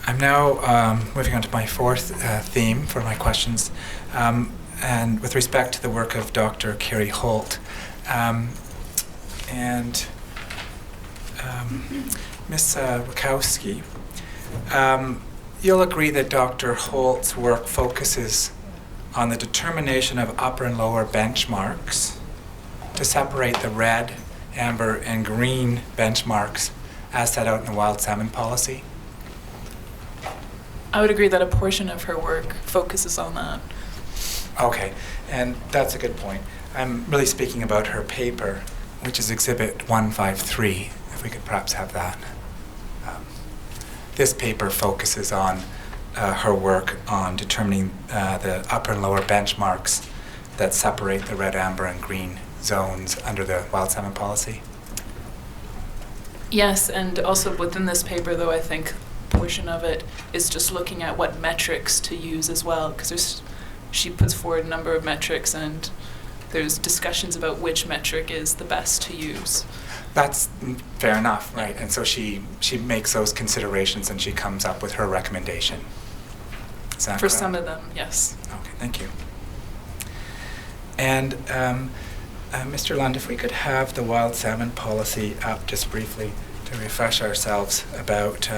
I'm now moving on to my fourth theme for my questions, and with respect to the work of Dr. Carrie Holt. And Ms. Wachowski, you'll agree that Dr. Holt's work focuses on the determination of upper and lower benchmarks to separate the red, amber, and green benchmarks as set out in the wild salmon policy? I would agree that a portion of her work focuses on that. Okay, and that's a good point. I'm really speaking about her paper, which is Exhibit 153, if we could perhaps have that. This paper focuses on her work on determining the upper and lower benchmarks that separate the red, amber, and green zones under the wild salmon policy. Yes, and also within this paper, though, I think a portion of it is just looking at what metrics to use as well, because she puts forward a number of metrics, and there's discussions about which metric is the best to use. That's fair enough, right? And so she makes those considerations and she comes up with her recommendation. Is that For correct? some of them, yes. Okay, thank you. And Mr. Lund, if we could have the wild salmon policy up just briefly to refresh ourselves about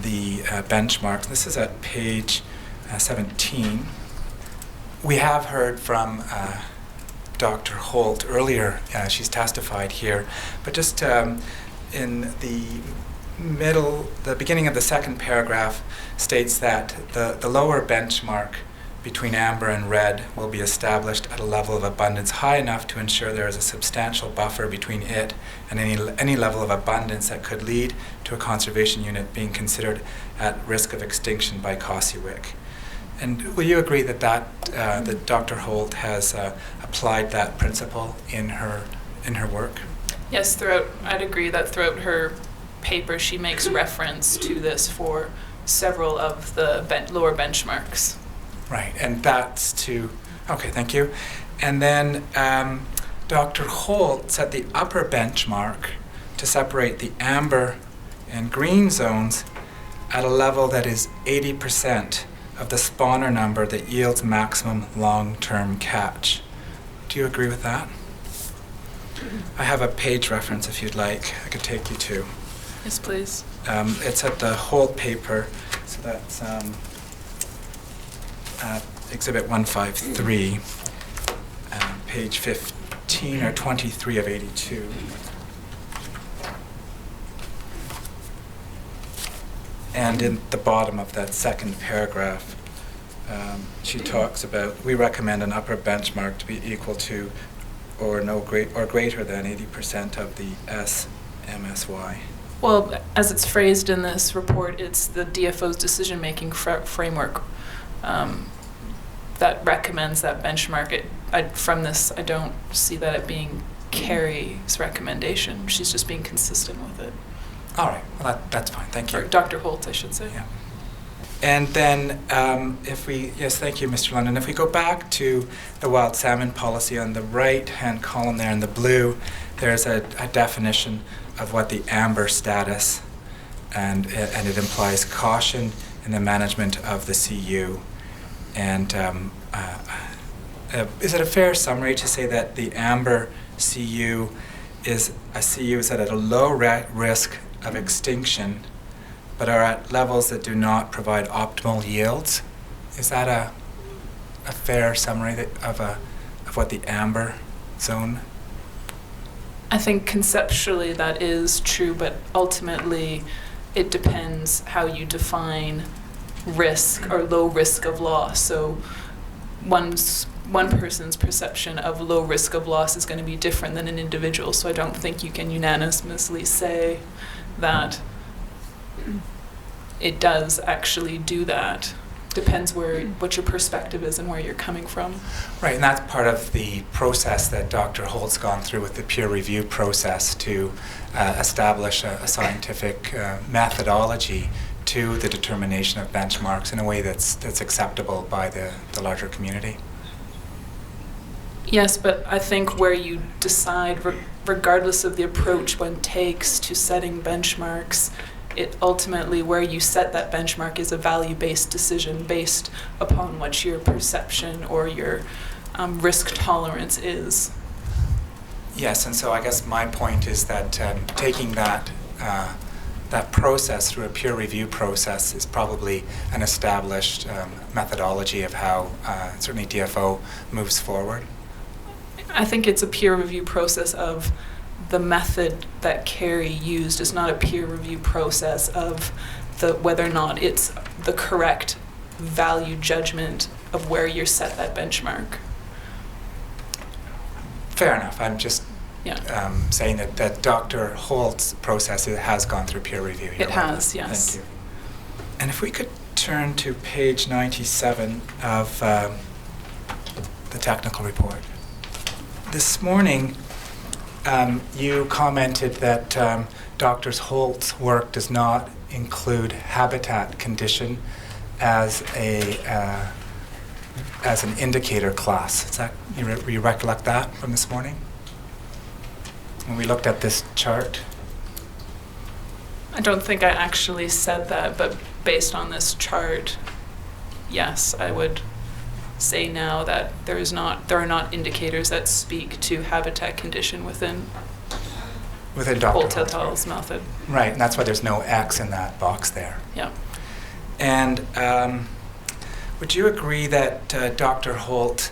the benchmarks. This is at page 17. We have heard from Dr. Holt earlier. She's testified here, but just in the beginning of the second paragraph states that the lower benchmark between amber and red will be established at a level of abundance high enough to ensure there is a substantial buffer between it and any level of abundance that could lead to a conservation unit being considered at risk of extinction by COSUWIC. And will you agree that that Dr. Holt has applied that principle in her work? Yes, I'd agree that throughout her paper she makes reference to this for several of the lower benchmarks. Right, and that's okay, thank you. And then Dr. Holt set the upper benchmark to separate the amber and green zones at a level that is 80% of the spawner number that yields maximum long-term catch. Do you agree with that? I have a page reference if you'd like. I could take you to. Yes, please. It's at the Holt paper, so that's Exhibit 153, page 15 or 23 of 82. And in the bottom of that second paragraph, she talks about, we recommend an upper benchmark to be equal to or greater than 80% of the SMSY. Well, as it's phrased in this report, it's the DFO's decision-making framework that recommends that benchmark. From this, I don't see that it being Carrie's recommendation. She's just being consistent with it. All right, well, that's fine, thank you. Or Dr. Holt, I should say. Yeah. And then yes, thank you, Mr. London. If we go back to the wild salmon policy on the right-hand column there in the blue, there's a definition of what the amber status, and it implies caution in the management of the CU. And is it a fair summary to say that the amber CU is a CU is at a low risk of extinction, but are at levels that do not provide optimal yields? Is that a fair summary of what the amber zone? I think conceptually that is true, but ultimately it depends how you define risk or low risk of loss. So one person's perception of low risk of loss is going to be different than an individual. So I don't think you can unanimously say that it does actually do that. Depends what your perspective is and where you're coming from. Right, and that's part of the process that Dr. Holt's gone through with the peer review process to establish a scientific methodology to the determination of benchmarks in a way that's acceptable by the larger community. Yes, but I think where you decide, regardless of the approach one takes to setting benchmarks, it ultimately, where you set that benchmark is a value-based decision based upon what your perception or your risk tolerance is. Yes, and so I guess my point is that taking that process through a peer review process is probably an established methodology of how certainly DFO moves forward. I think it's a peer review process of the method that Carrie used is not a peer review process of whether or not it's the correct value judgment of where you're set that benchmark. Fair enough. I'm just saying that Dr. Holt's process has gone through peer review. It has, yes. Thank you. And if we could turn to page 97 of the technical report. This morning, you commented that Dr. Holt's work does not include habitat condition as an indicator class. Is that you recollect that from this morning? When we looked at this chart? I don't think I actually said that, but based on this chart, yes, I would say now that there are not indicators that speak to habitat condition within Dr. Holt et Holt's al.'s work. method. Right, and that's why there's no X in that box there. Yeah. And would you agree that Dr. Holt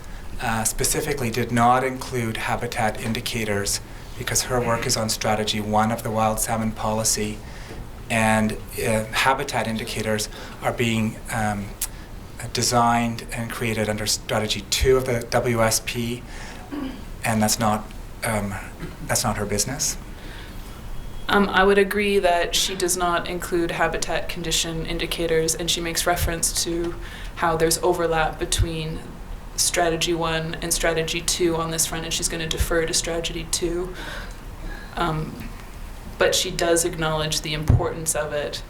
specifically did not include habitat indicators because her work is on strategy 1 of the wild salmon policy, and habitat indicators are being designed and created under strategy 2 of the WSP, and that's not her business? I would agree that she does not include habitat condition indicators, and she makes reference to how there's overlap between strategy 1 and strategy 2 on this front, and she's going to defer to strategy 2. But she does acknowledge the importance of it.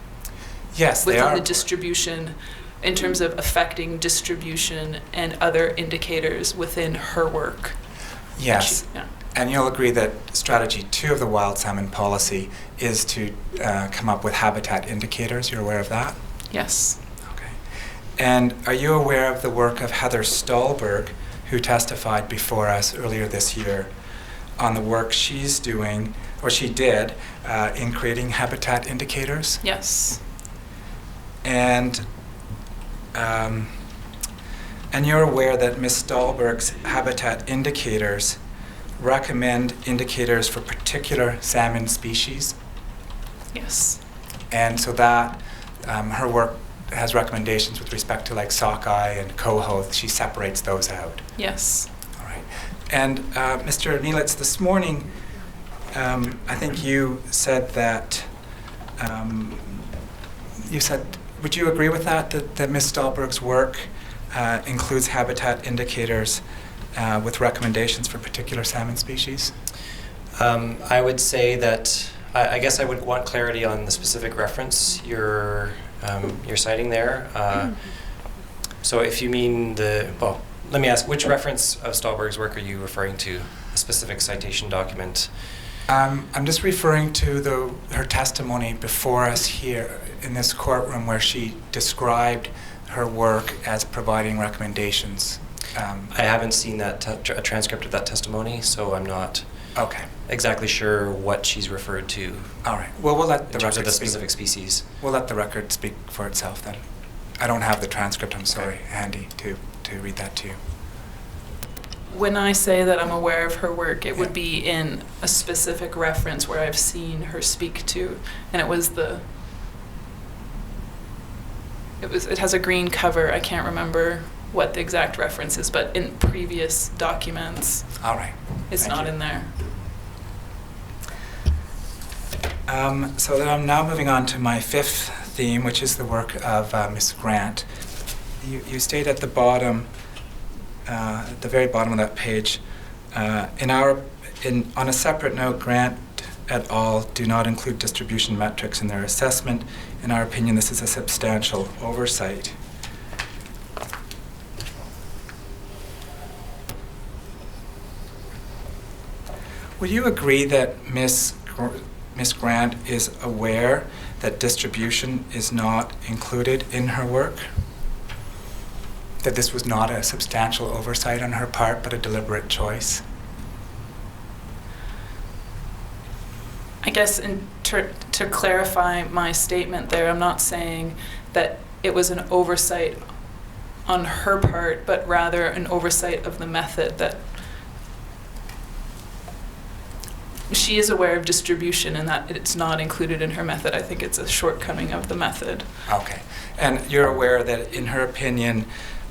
Yes, within they are. The distribution, in terms of affecting distribution and other indicators within her work. Yes. And you'll agree that strategy 2 of the wild salmon policy is to come up with habitat indicators. You're aware of that? Yes. Okay. And are you aware of the work of Heather Stolberg, who testified before us earlier this year on the work she's doing, or she did, in creating habitat indicators? Yes. And you're aware that Ms. Stolberg's habitat indicators recommend indicators for particular salmon species? Yes. And so that her work has recommendations with respect to like sockeye and coho. She separates those out. Yes. All right. And Mr. Neelitz, this morning, I think you said that, would you agree with that Ms. Stolberg's work includes habitat indicators with recommendations for particular salmon species? I would say that I guess I would want clarity on the specific reference you're citing there. So if you mean let me ask, which reference of Stolberg's work are you referring to? A specific citation document? I'm just referring to her testimony before us here in this courtroom, where she described her work as providing recommendations. I haven't seen a transcript of that testimony, so I'm not exactly sure what she's referred to. All right. Well, we'll let the record the speak. specific species. We'll let the record speak for itself then. I don't have the transcript, I'm sorry, handy to read that to you. When I say that I'm aware of her work, it would be in a specific reference where I've seen her speak to, and it has a green cover. I can't remember what the exact reference is, but in previous documents, all right, it's not in there. So then I'm now moving on to my 5th theme, which is the work of Ms. Grant. You state at the bottom, at the very bottom of that page, on a separate note, Grant et al. Do not include distribution metrics in their assessment. In our opinion, this is a substantial oversight. Would you agree that Ms. Ms. Grant is aware that distribution is not included in her work? That this was not a substantial oversight on her part, but a deliberate choice? I guess to clarify my statement there, I'm not saying that it was an oversight on her part, but rather an oversight of the method, that she is aware of distribution and that it's not included in her method. I think it's a shortcoming of the method. Okay. And you're aware that, in her opinion,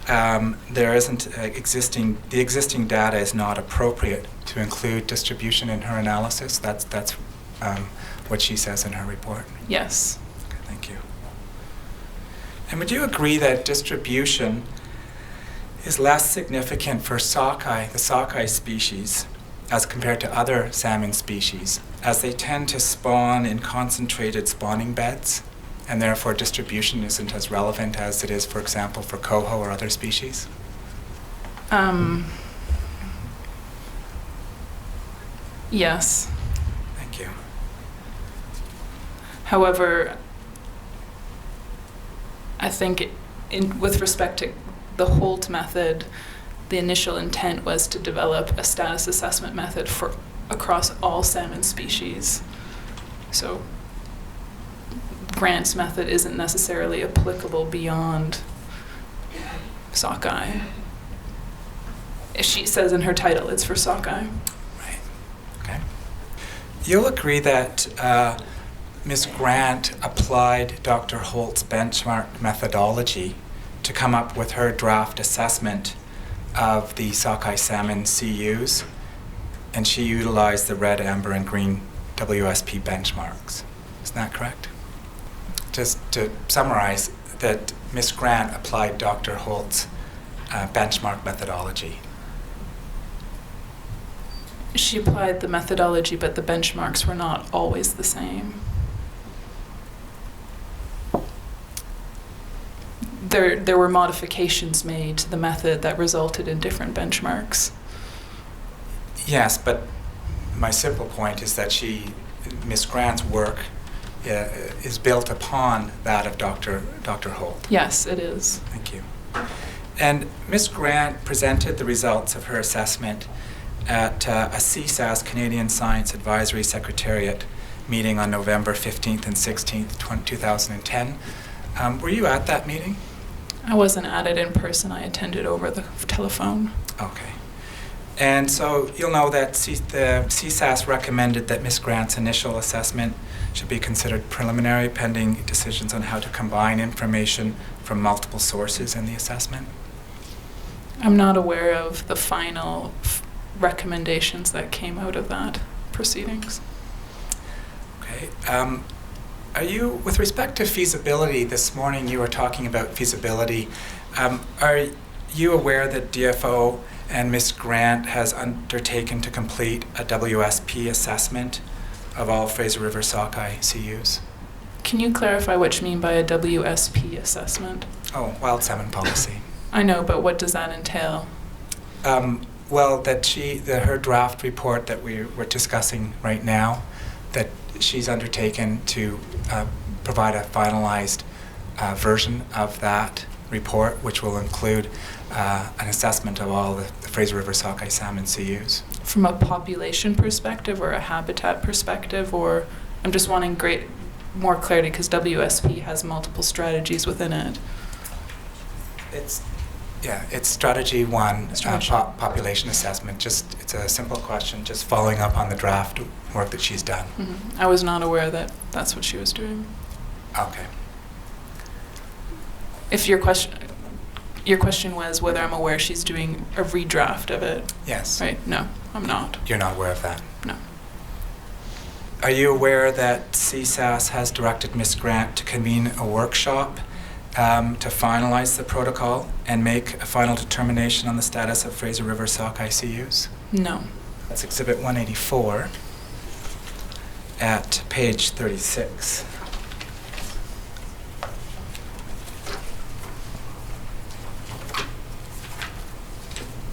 there isn't the existing data is not appropriate to include distribution in her analysis? That's what she says in her report? Yes. Okay, thank you. And would you agree that distribution is less significant for sockeye, the sockeye species, as compared to other salmon species, as they tend to spawn in concentrated spawning beds, and therefore distribution isn't as relevant as it is, for example, for coho or other species? Yes. Thank you. However, I think with respect to the Holt method, the initial intent was to develop a status assessment method for across all salmon species. So Grant's method isn't necessarily applicable beyond sockeye. If she says in her title it's for sockeye. Right. Okay. You'll agree that Ms. Grant applied Dr. Holt's benchmark methodology to come up with her draft assessment of the sockeye salmon CUs, and she utilized the red, amber, and green WSP benchmarks. Isn't that correct? Just to summarize, that Ms. Grant applied Dr. Holt's benchmark methodology. She applied the methodology, but the benchmarks were not always the same. There were modifications made to the method that resulted in different benchmarks. Yes, but my simple point is that Ms. Grant's work is built upon that of Dr. Holt. Yes, it is. Thank you. And Ms. Grant presented the results of her assessment at a CSAS, Canadian Science Advisory Secretariat, meeting on November 15th and 16th, 2010. Were you at that meeting? I wasn't at it in person. I attended over the telephone. Okay. And so you'll know that the CSAS recommended that Ms. Grant's initial assessment should be considered preliminary pending decisions on how to combine information from multiple sources in the assessment. I'm not aware of the final recommendations that came out of that proceedings. Okay. Are you, with respect to feasibility, this morning you were talking about feasibility. Are you aware that DFO and Ms. Grant has undertaken to complete a WSP assessment of all Fraser River sockeye CUs? Can you clarify what you mean by a WSP assessment? Oh, wild salmon policy. I know, but what does that entail? Well, that her draft report that we're discussing right now, that she's undertaken to provide a finalized version of that report, which will include an assessment of all the Fraser River sockeye salmon CUs. From a population perspective or a habitat perspective, or I'm just wanting more clarity because WSP has multiple strategies within it. It's strategy one, Strategy. Population assessment. It's a simple question, just following up on the draft work that she's done. Mm-hmm. I was not aware that that's what she was doing. Okay. If your question was whether I'm aware she's doing a redraft of it. Yes. Right? No, I'm not. You're not aware of that? No. Are you aware that CSAS has directed Ms. Grant to convene a workshop to finalize the protocol and make a final determination on the status of Fraser River sockeye CUs? No. That's Exhibit 184 at page 36.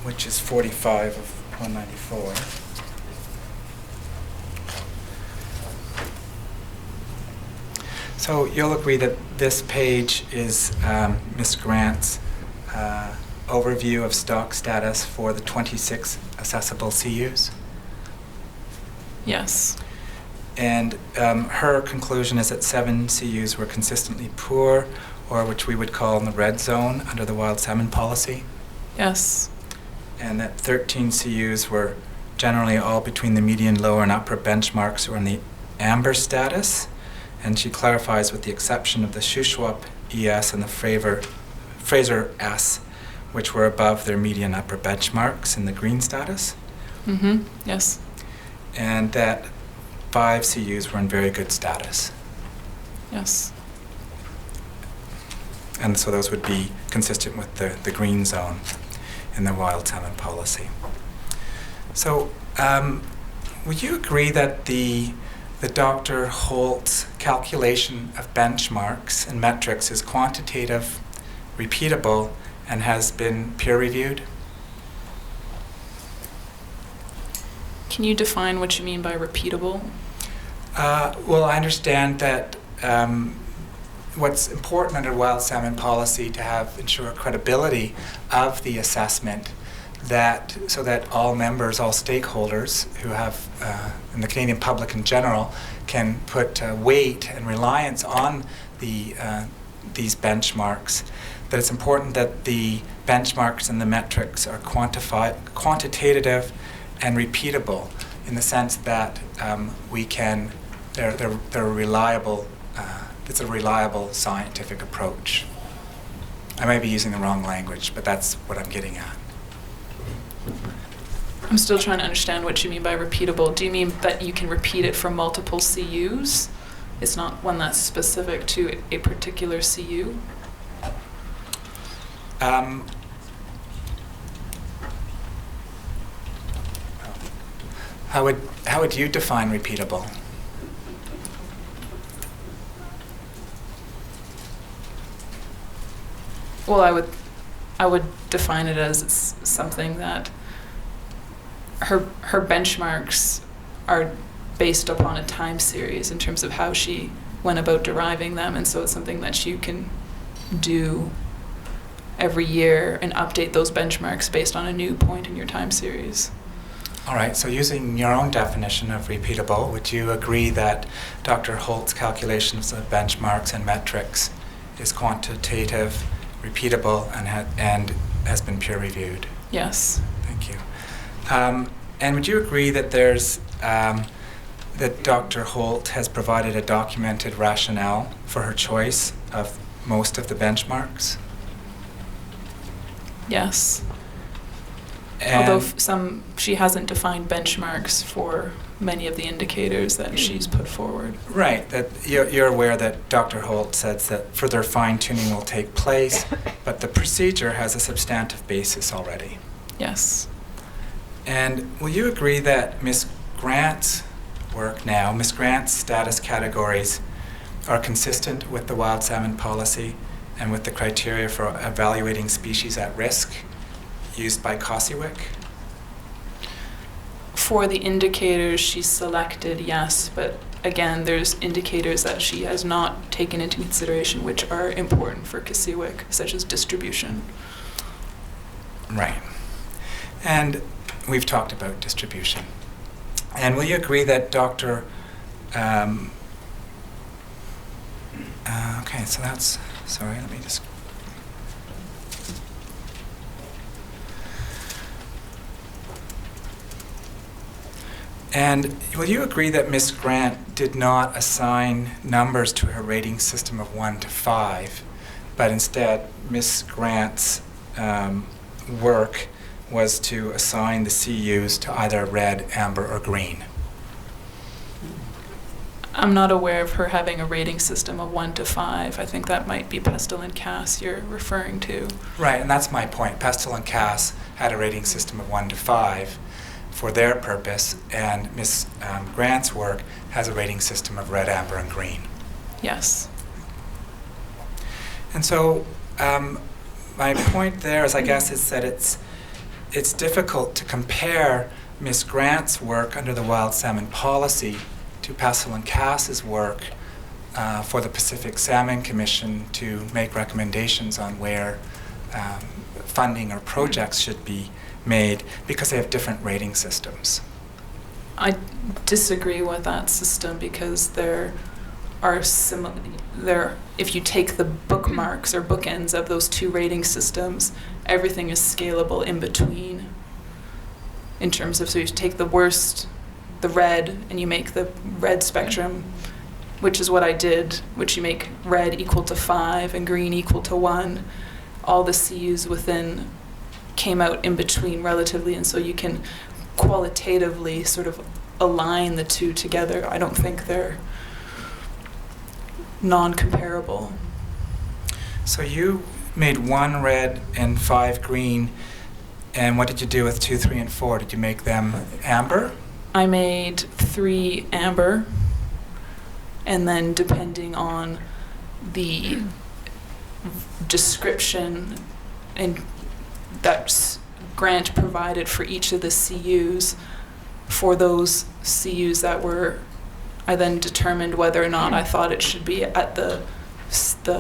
Which is 45 of 194. So you'll agree that this page is Ms. Grant's overview of stock status for the 26 accessible CUs? Yes. And her conclusion is that 7 CUs were consistently poor, or which we would call in the red zone under the wild salmon policy, Yes. and that 13 CUs were generally all between the median, lower, and upper benchmarks or in the amber status. And she clarifies with the exception of the Shuswap ES and the Fraser S, which were above their median upper benchmarks in the green status, Mm-hmm. Yes. and that 5 CUs were in very good status. Yes. And so those would be consistent with the green zone in the wild salmon policy. So would you agree that the Dr. Holt's calculation of benchmarks and metrics is quantitative, repeatable, and has been peer-reviewed? Can you define what you mean by repeatable? Well, I understand that what's important under wild salmon policy to ensure credibility of the assessment, so that all members, all stakeholders who have, in the Canadian public in general, can put weight and reliance on these benchmarks, that it's important that the benchmarks and the metrics are quantitative and repeatable, in the sense that they're reliable. It's a reliable scientific approach. I may be using the wrong language, but that's what I'm getting at. I'm still trying to understand what you mean by repeatable. Do you mean that you can repeat it for multiple CUs? It's not one that's specific to a particular CU? How would you define repeatable? Well, I would define it as it's something that her benchmarks are based upon a time series in terms of how she went about deriving them, and so it's something that you can do every year and update those benchmarks based on a new point in your time series. All right, so using your own definition of repeatable, would you agree that Dr. Holt's calculations of benchmarks and metrics is quantitative, repeatable, and has been peer-reviewed? Yes. Thank you. And would you agree that that Dr. Holt has provided a documented rationale for her choice of most of the benchmarks? Yes. And Although she hasn't defined benchmarks for many of the indicators that she's put forward. right, that you're aware that Dr. Holt says that further fine-tuning will take place, but the procedure has a substantive basis already. Yes. And will you agree that Ms. Grant's work now, Ms. Grant's status categories, are consistent with the wild salmon policy and with the criteria for evaluating species at risk used by COSIWIC? For the indicators she selected, yes, but again, there's indicators that she has not taken into consideration which are important for COSIWIC, such as distribution. Right. And we've talked about distribution. And will you agree that Dr. Okay, so that's, sorry, let me just. And will you agree that Ms. Grant did not assign numbers to her rating system of 1 to 5, but instead Ms. Grant's work was to assign the CUs to either red, amber, or green? I'm not aware of her having a rating system of 1 to 5. I think that might be Pestle and Cass you're referring to. Right, and that's my point. Pestle and Cass had a rating system of 1 to 5 for their purpose, and Ms. Grant's work has a rating system of red, amber, and green. Yes. And so my point there is, I guess, is that it's difficult to compare Ms. Grant's work under the wild salmon policy to Pestle and Cass's work for the Pacific Salmon Commission to make recommendations on where funding or projects should be made because they have different rating systems. I disagree with that system because there are if you take the bookmarks or bookends of those two rating systems, everything is scalable in between. In terms of, so you take the worst, the red, and you make the red spectrum, which is what I did, which you make red equal to 5 and green equal to 1. All the CUs within came out in between relatively, and so you can qualitatively sort of align the two together. I don't think they're non-comparable. So you made 1 red and 5 green, and what did you do with 2, 3, and 4? Did you make them amber? I made 3 amber, and then depending on the description and that Grant provided for each of the CUs, for those CUs that were, I then determined whether or not I thought it should be at the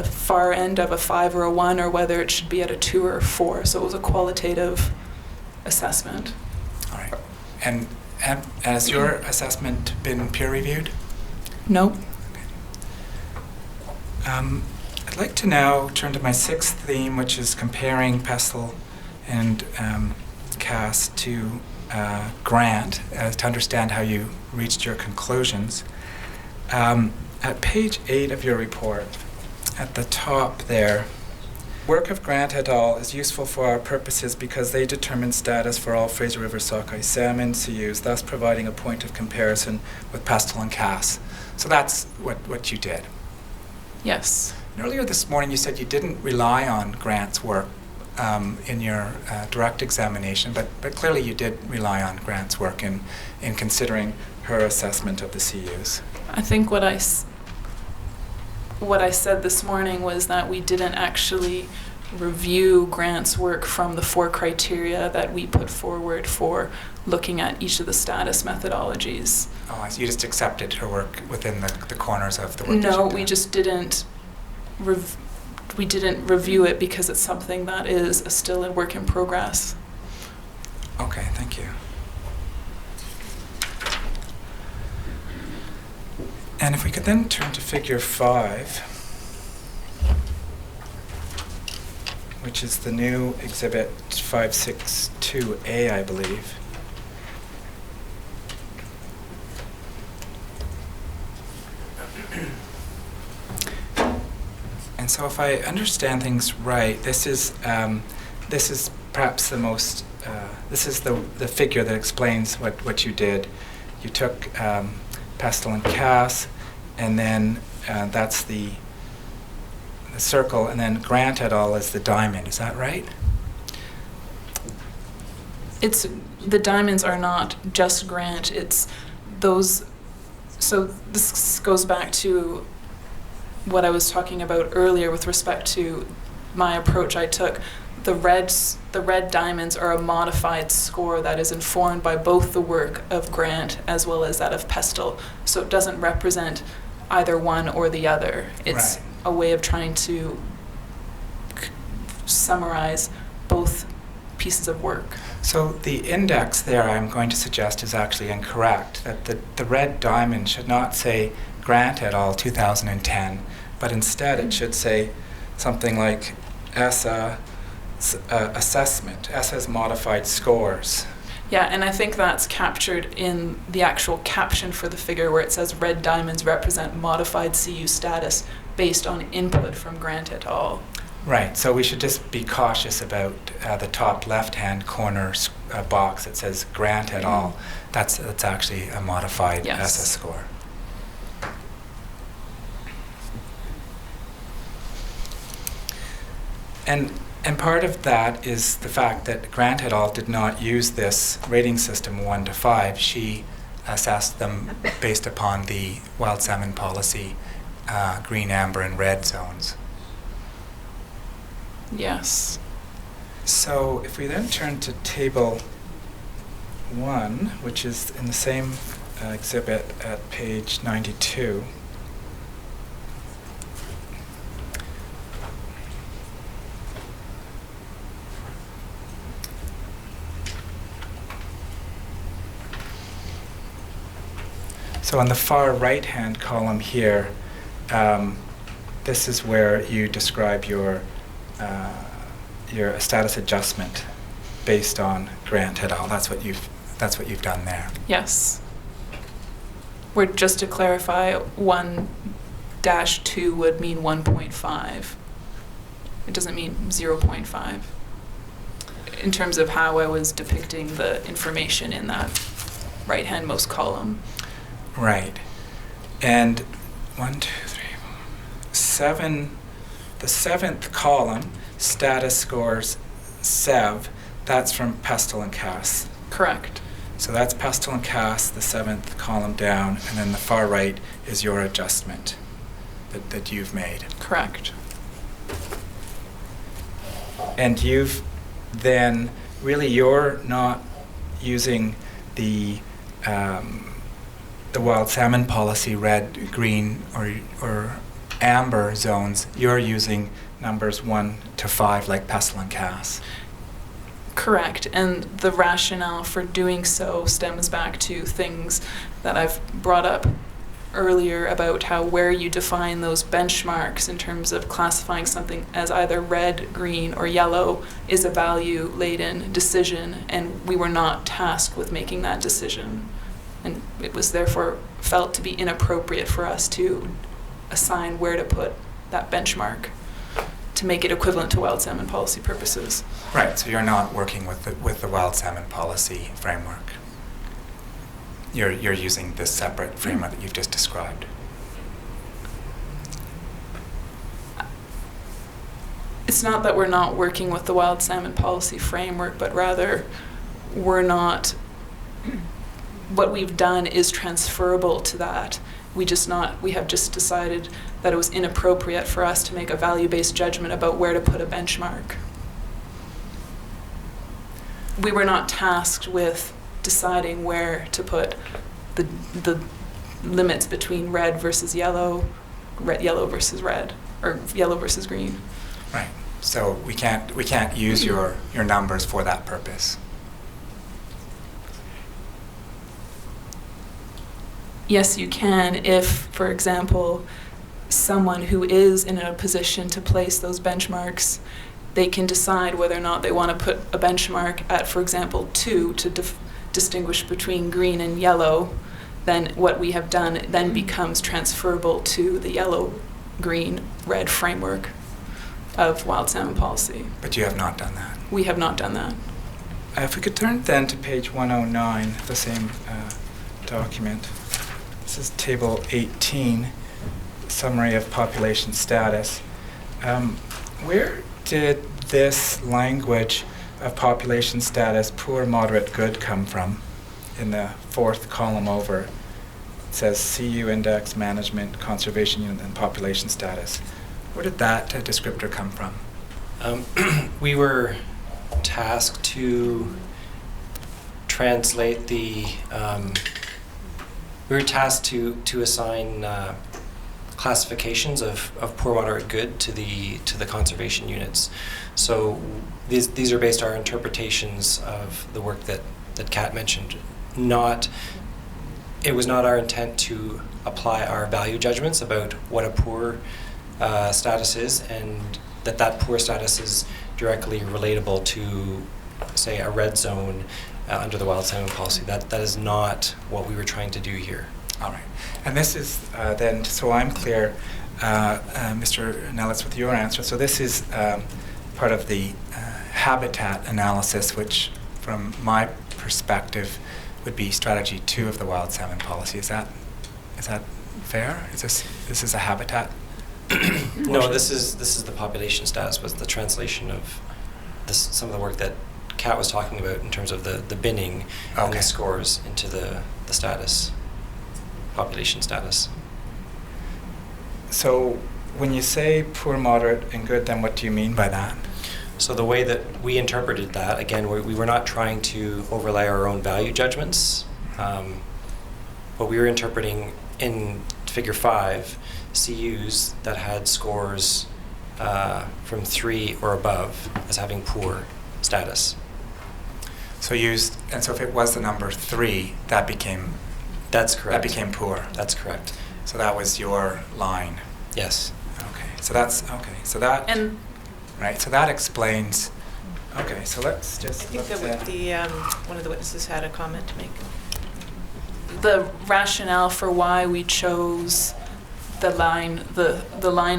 far end of a 5 or a 1, or whether it should be at a 2 or a 4. So it was a qualitative assessment. All right. And has your assessment been peer-reviewed? Nope. I'd like to now turn to my 6th theme, which is comparing Pestle and Cass to Grant, to understand how you reached your conclusions. At page 8 of your report, at the top there, work of Grant et al. Is useful for our purposes because they determine status for all Fraser River sockeye salmon CUs, thus providing a point of comparison with Pestle and Cass. So that's what you did. Yes. And earlier this morning you said you didn't rely on Grant's work in your direct examination, but clearly you did rely on Grant's work in considering her assessment of the CUs. I think what I said this morning was that we didn't actually review Grant's work from the 4 criteria that we put forward for looking at each of the status methodologies. Oh, so you just accepted her work within the corners of the work? No, we just didn't. We didn't review it because it's something that is still a work in progress. Okay, thank you. And if we could then turn to figure 5, which is the new exhibit 562A, I believe. And so if I understand things right, this is perhaps the most, this is the figure that explains what you did. You took Pestle and Cass, and then that's the circle, and then Grant et al. Is the diamond. Is that right? It's the diamonds are not just Grant. It's those. So this goes back to what I was talking about earlier with respect to my approach I took. The red diamonds are a modified score that is informed by both the work of Grant as well as that of Pestle. So it doesn't represent either one or the other. It's Right. a way of trying to summarize both pieces of work. So the index there, I'm going to suggest, is actually incorrect. That the red diamond should not say Grant et al. 2010, but instead it should say something like ESSA assessment. ESSA has modified scores. Yeah, and I think that's captured in the actual caption for the figure where it says red diamonds represent modified CU status based on input from Grant et al. Right, so we should just be cautious about the top left-hand corner box that says Grant et al. That's actually a modified Yes. ESSA score. And part of that is the fact that Grant et al. Did not use this rating system 1 to 5. She assessed them based upon the wild salmon policy, green, amber, and red zones. Yes. So if we then turn to table 1, which is in the same exhibit at page 92, So on the far right-hand column here, this is where you describe your status adjustment based on Grant et al. That's what you've done there. Yes. Where, just to clarify, 1-2 would mean 1.5. It doesn't mean 0.5. In terms of how I was depicting the information in that right-handmost column. Right. And 1, 2, 3, 4, 7. The 7th column, status scores SEV, that's from Pestle and Cass. Correct. So that's Pestle and Cass, the 7th column down, and then the far right is your adjustment that you've made. Correct. And you've then, really you're not using the wild salmon policy, red, green, or amber zones. You're using numbers 1 to 5 like Pestle and Cass. Correct. And the rationale for doing so stems back to things that I've brought up earlier about how where you define those benchmarks in terms of classifying something as either red, green, or yellow is a value-laden decision, and we were not tasked with making that decision. And it was therefore felt to be inappropriate for us to assign where to put that benchmark to make it equivalent to wild salmon policy purposes. Right, so you're not working with the wild salmon policy framework. You're using this separate framework that you've just described. It's not that we're not working with the wild salmon policy framework, but rather we're not, what we've done is transferable to that. We have just decided that it was inappropriate for us to make a value-based judgment about where to put a benchmark. We were not tasked with deciding where to put the limits between red versus yellow, yellow versus red, or yellow versus green. Right. So we can't use your numbers for that purpose. Yes, you can if, for example, someone who is in a position to place those benchmarks, they can decide whether or not they want to put a benchmark at, for example, 2 to distinguish between green and yellow. Then what we have done then becomes transferable to the yellow, green, red framework of wild salmon policy. But you have not done that. We have not done that. If we could turn then to page 109, the same document. This is table 18, summary of population status. Where did this language of population status, poor, moderate, good, come from? In the 4th column over, it says CU index, management, conservation unit, and population status. Where did that descriptor come from? We were tasked to translate the. We were tasked to assign classifications of poor, moderate, good to the conservation units. So these are based on our interpretations of the work that Kat mentioned. It was not our intent to apply our value judgments about what a poor status is, and that poor status is directly relatable to, say, a red zone under the wild salmon policy. That is not what we were trying to do here. All right. And this is then, so I'm clear, Mr. Nellis, with your answer. So this is part of the habitat analysis, which from my perspective would be strategy 2 of the wild salmon policy. Is that fair? This is a habitat? No, this is the population status, was the translation of some of the work that Kat was talking about in terms of the binning and the scores into the status, population status. So when you say poor, moderate, and good, then what do you mean by that? So the way that we interpreted that, again, we were not trying to overlay our own value judgments, but we were interpreting in figure 5 CUs that had scores from 3 or above as having poor status. So if it was the number 3, that became That's correct. That became poor. That's correct. So that was your line. Yes. Okay. So that's okay. So that And right. So that explains. Okay. So let's I just think look that at one of the witnesses had a comment to make. the rationale for why we chose the line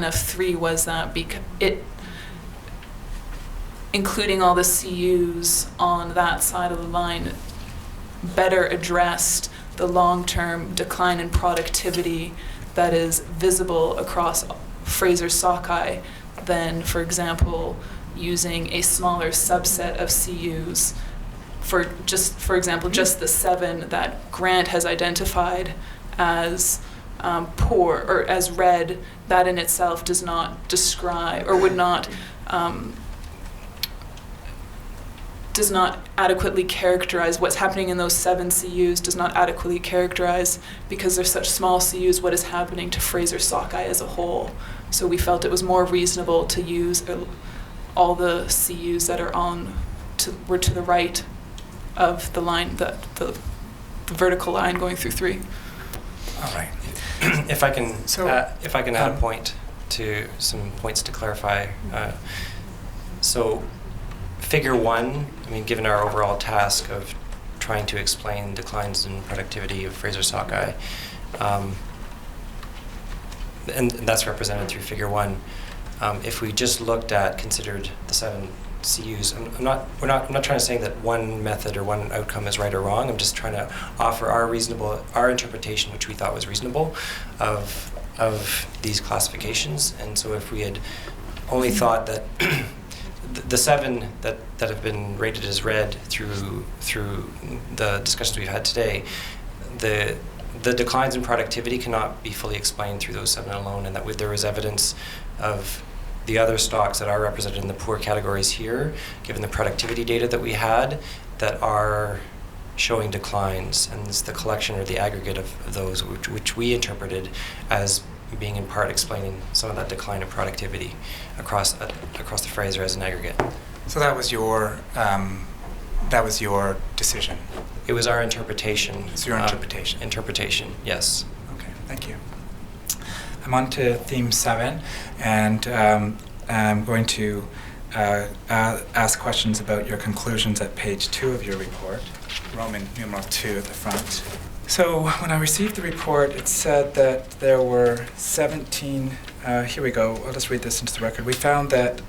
of 3 was that including all the CUs on that side of the line better addressed the long-term decline in productivity that is visible across Fraser Sockeye than, for example, using a smaller subset of CUs. For example, just the 7 that Grant has identified as poor or as red, that in itself does not describe or would not does not adequately characterize what's happening in those 7 CUs, does not adequately characterize, because they're such small CUs, what is happening to Fraser Sockeye as a whole. So we felt it was more reasonable to use all the CUs that are were to the right of the line, the vertical line going through 3. all right. If I can add a point to some points to clarify. So figure 1, I mean, given our overall task of trying to explain declines in productivity of Fraser Sockeye, and that's represented through figure 1. If we just considered the 7 CUs, I'm not trying to say that one method or one outcome is right or wrong. I'm just trying to offer our interpretation, which we thought was reasonable, of these classifications. And so if we had only thought that the 7 that have been rated as red through the discussions we've had today, the declines in productivity cannot be fully explained through those 7 alone, and that there was evidence of the other stocks that are represented in the poor categories here, given the productivity data that we had, that are showing declines, and it's the collection or the aggregate of those which we interpreted as being in part explaining some of that decline in productivity across the Fraser as an aggregate. So that was your decision. It was our interpretation. It's your interpretation. Interpretation, yes. Okay, thank you. I'm on to theme 7, and I'm going to ask questions about your conclusions at page 2 of your report, Roman numeral 2 at the front. So when I received the report, it said that there were 17, here we go, I'll just read this into the record. We found that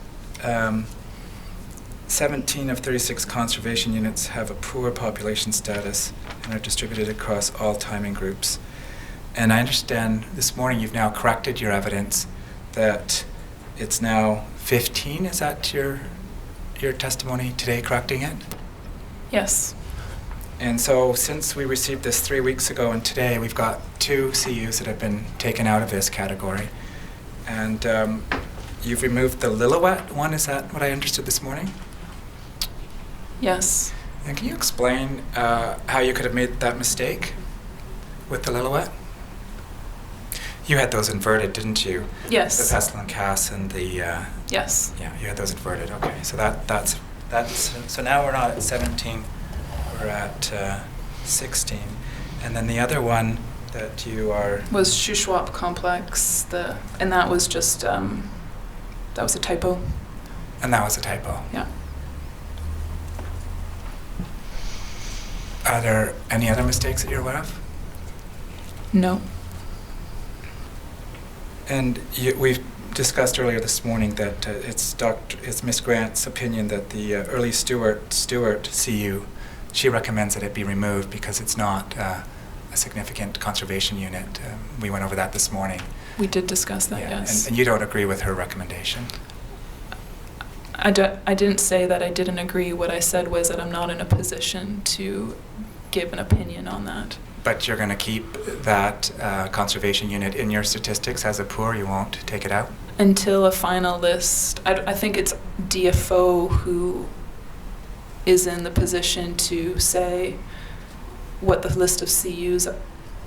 17 of 36 conservation units have a poor population status and are distributed across all timing groups. And I understand this morning you've now corrected your evidence that it's now 15. Is that your testimony today correcting it? Yes. And so since we received this 3 weeks ago and today, we've got 2 CUs that have been taken out of this category. And you've removed the Lillooet one, is that what I understood this morning? Yes. And can you explain how you could have made that mistake with the Lillooet? You had those inverted, didn't you? Yes. The pestle and Cass and the... Yes. Yeah, you had those inverted. Okay, so that's so now we're not at 17, we're at 16, and then the other one that you are Was Shuswap complex, and that was just that was a typo. and that was a typo. Yeah. Are there any other mistakes that you're aware of? No. And we've discussed earlier this morning that it's Miss Grant's opinion that the early Stewart CU, she recommends that it be removed because it's not a significant conservation unit. We went over that this morning. We did discuss that, Yeah, yes. and you don't agree with her recommendation? I didn't say that I didn't agree. What I said was that I'm not in a position to give an opinion on that. But you're going to keep that conservation unit in your statistics as a poor? You won't take it out? Until a final list. I think it's DFO who is in the position to say what the list of CUs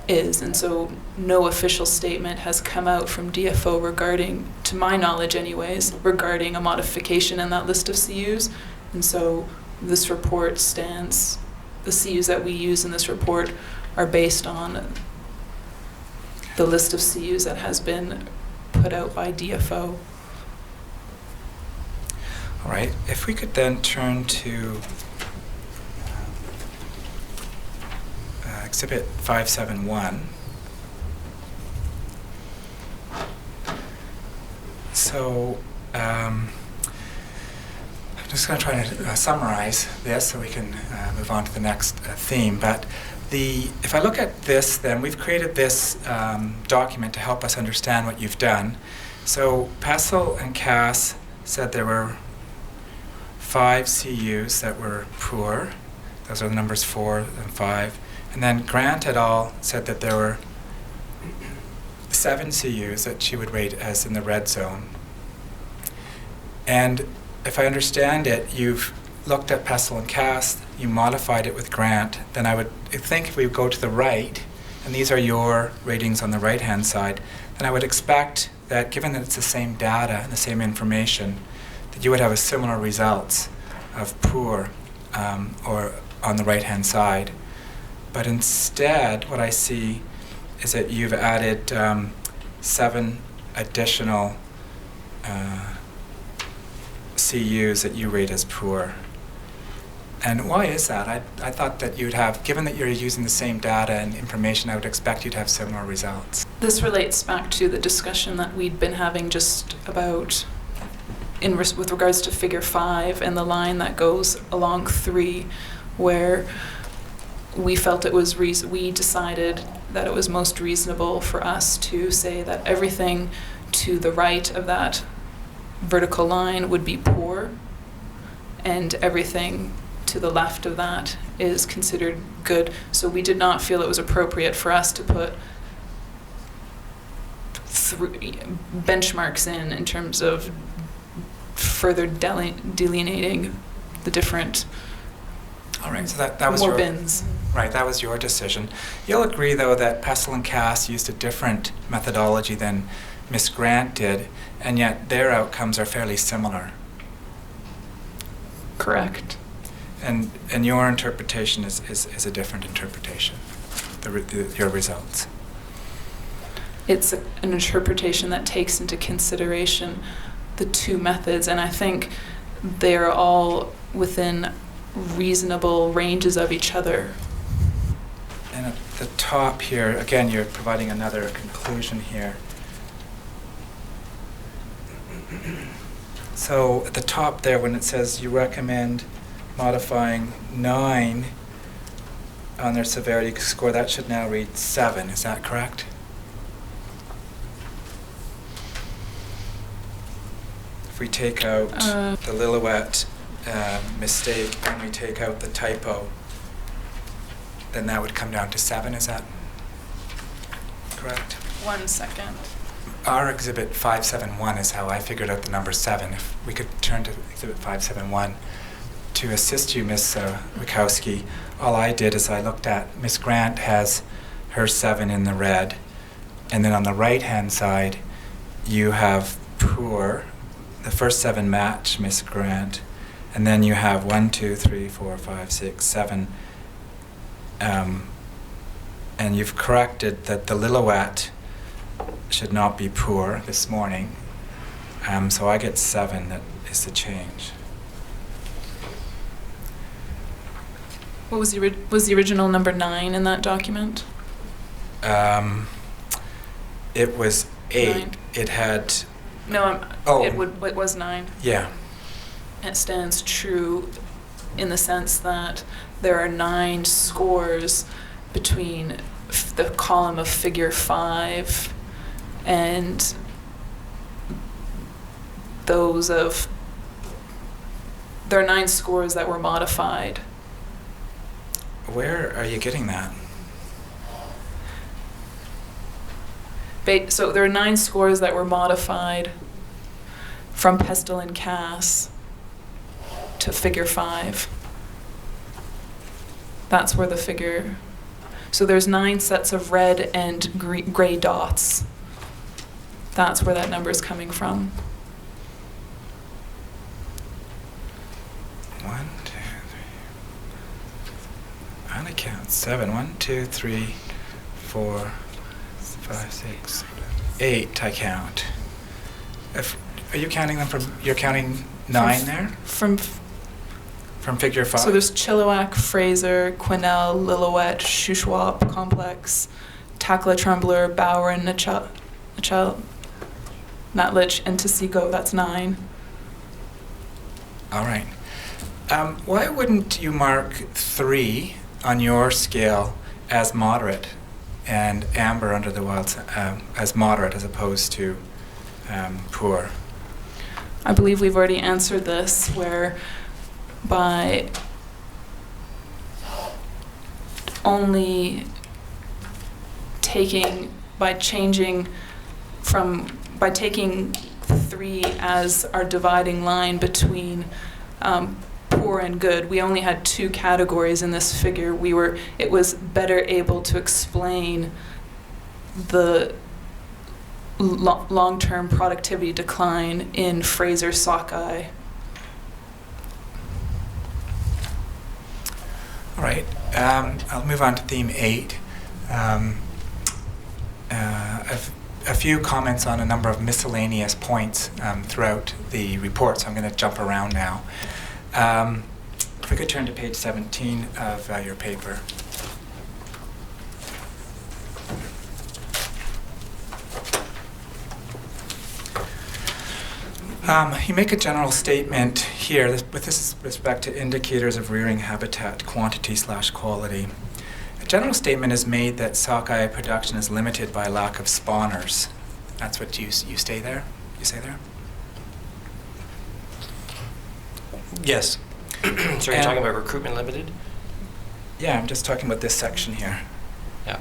is, and so no official statement has come out from DFO regarding, to my knowledge anyways, regarding a modification in that list of CUs. And so this report stands, the CUs that we use in this report are based on the list of CUs that has been put out by DFO. All right, if we could then turn to Exhibit 571. So I'm just going to try to summarize this so we can move on to the next theme. But if I look at this, then we've created this document to help us understand what you've done. So Pestle and Cass said there were 5 CUs that were poor. Those are the numbers 4 and 5. And then Grant et al. Said that there were 7 CUs that she would rate as in the red zone. And if I understand it, you've looked at Pestle and Cass, you modified it with Grant, then I would think if we go to the right, and these are your ratings on the right-hand side, then I would expect that given that it's the same data and the same information, that you would have a similar results of poor or on the right-hand side. But instead, what I see is that you've added 7 additional CUs that you rate as poor. And why is that? I thought that you'd have, given that you're using the same data and information, I would expect you to have similar results. This relates back to the discussion that we'd been having just about with regards to figure 5 and the line that goes along 3, where we felt it was we decided that it was most reasonable for us to say that everything to the right of that vertical line would be poor, and everything to the left of that is considered good. So we did not feel it was appropriate for us to put benchmarks in terms of further delineating the different All right, so that was more your bins. Right, that was your decision. You'll agree, though, that Pestle and Cass used a different methodology than Miss Grant did, and yet their outcomes are fairly similar. Correct. And your interpretation is a different interpretation, your results. It's an interpretation that takes into consideration the 2 methods, and I think they're all within reasonable ranges of each other. And at the top here, again, you're providing another conclusion here. So at the top there, when it says you recommend modifying 9 on their severity score, that should now read 7. Is that correct? If we take out the Lillooet mistake and we take out the typo, then that would come down to 7. Is that correct? 1 second. Our Exhibit 571 is how I figured out the number 7. If we could turn to Exhibit 571. To assist you, Ms. Wachowski, all I did is I looked at Ms. Grant has her 7 in the red, and then on the right-hand side, you have poor. The first 7 match Ms. Grant, and then you have 1, 2, 3, 4, 5, 6, 7. And you've corrected that the Lillooet should not be poor this morning. So I get 7, that is the change. What was the original number 9 in that document? It was 8. 9. It had... No, Oh. it was 9. Yeah. It stands true in the sense that there are 9 scores between the column of figure 5 and those of... There are 9 scores that were modified. Where are you getting that? So there are 9 scores that were modified from Pestle and Cass to figure 5. That's where the figure... So there's 9 sets of red and gray dots. That's where that number is coming from. 1, 2, 3. I only count 7. 7. 1, 2, 3, 4, 5, 6, 8, I count. Are you counting them from, you're counting 9 there? From From figure 5? So there's Chilliwack, Fraser, Quesnel, Lillooet, Shuswap Complex, Takla, Trembler, Bowron, Nachal, Natlich, and Taseko. That's 9. All right. Why wouldn't you mark 3 on your scale as moderate and amber under the wild as moderate as opposed to poor? I believe we've already answered this, where by only taking 3 as our dividing line between poor and good, we only had 2 categories in this figure. It was better able to explain the long-term productivity decline in Fraser Sockeye. All right. I'll move on to theme 8. A few comments on a number of miscellaneous points throughout the report, so I'm going to jump around now. If we could turn to page 17 of your paper. You make a general statement here with this respect to indicators of rearing habitat quantity/quality. A general statement is made that sockeye production is limited by lack of spawners. That's what you say there? You say there? Yes. So you're talking about recruitment limited? Yeah, I'm just talking about this section here. Yeah.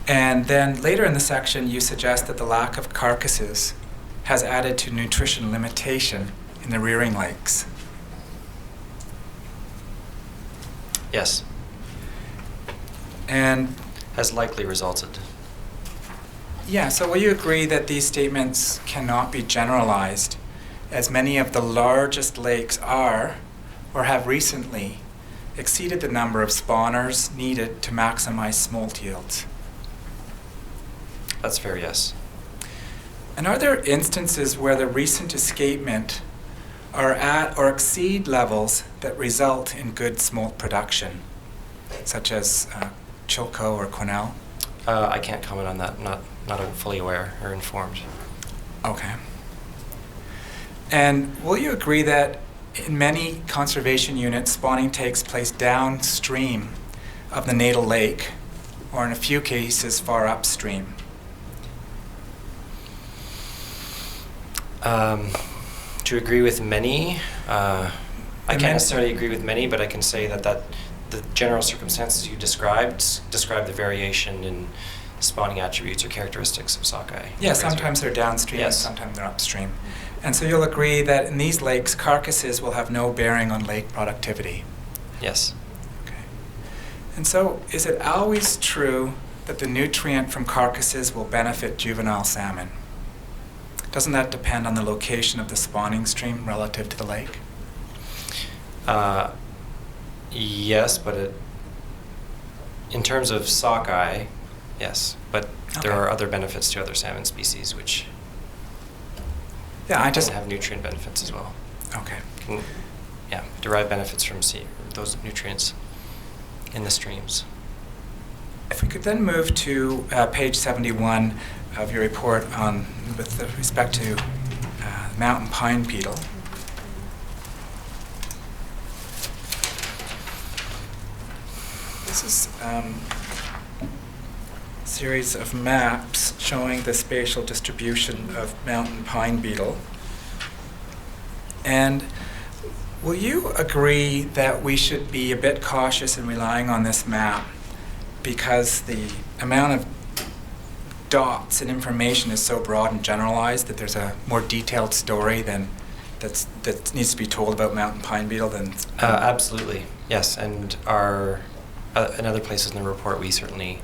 And then later in the section, you suggest that the lack of carcasses has added to nutrition limitation in the rearing lakes. Yes. And Has likely resulted. yeah, so will you agree that these statements cannot be generalized, as many of the largest lakes are, or have recently, exceeded the number of spawners needed to maximize smolt yields? That's fair, yes. And are there instances where the recent escapement are at or exceed levels that result in good smolt production, such as Chilco or Quesnel? I can't comment on that. Not fully aware or informed. Okay. And will you agree that in many conservation units, spawning takes place downstream of the natal lake, or in a few cases far upstream? To agree with many, I can't necessarily agree with many, but I can say that the general circumstances you describe the variation in spawning attributes or characteristics of sockeye. Yeah, sometimes they're downstream, Yes. and sometimes they're upstream. And so you'll agree that in these lakes, carcasses will have no bearing on lake productivity. Yes. Okay. And so is it always true that the nutrient from carcasses will benefit juvenile salmon? Doesn't that depend on the location of the spawning stream relative to the lake? Yes, but in terms of sockeye, yes. But there Okay. are other benefits to other salmon species which Yeah, I just... can have nutrient benefits as well. Okay. Can, derive benefits from those nutrients in the streams. If we could then move to page 71 of your report on with respect to mountain pine beetle. This is a series of maps showing the spatial distribution of mountain pine beetle. And will you agree that we should be a bit cautious in relying on this map because the amount of dots and information is so broad and generalized that there's a more detailed story that needs to be told about mountain pine beetle than... Absolutely, yes. And in other places in the report, we certainly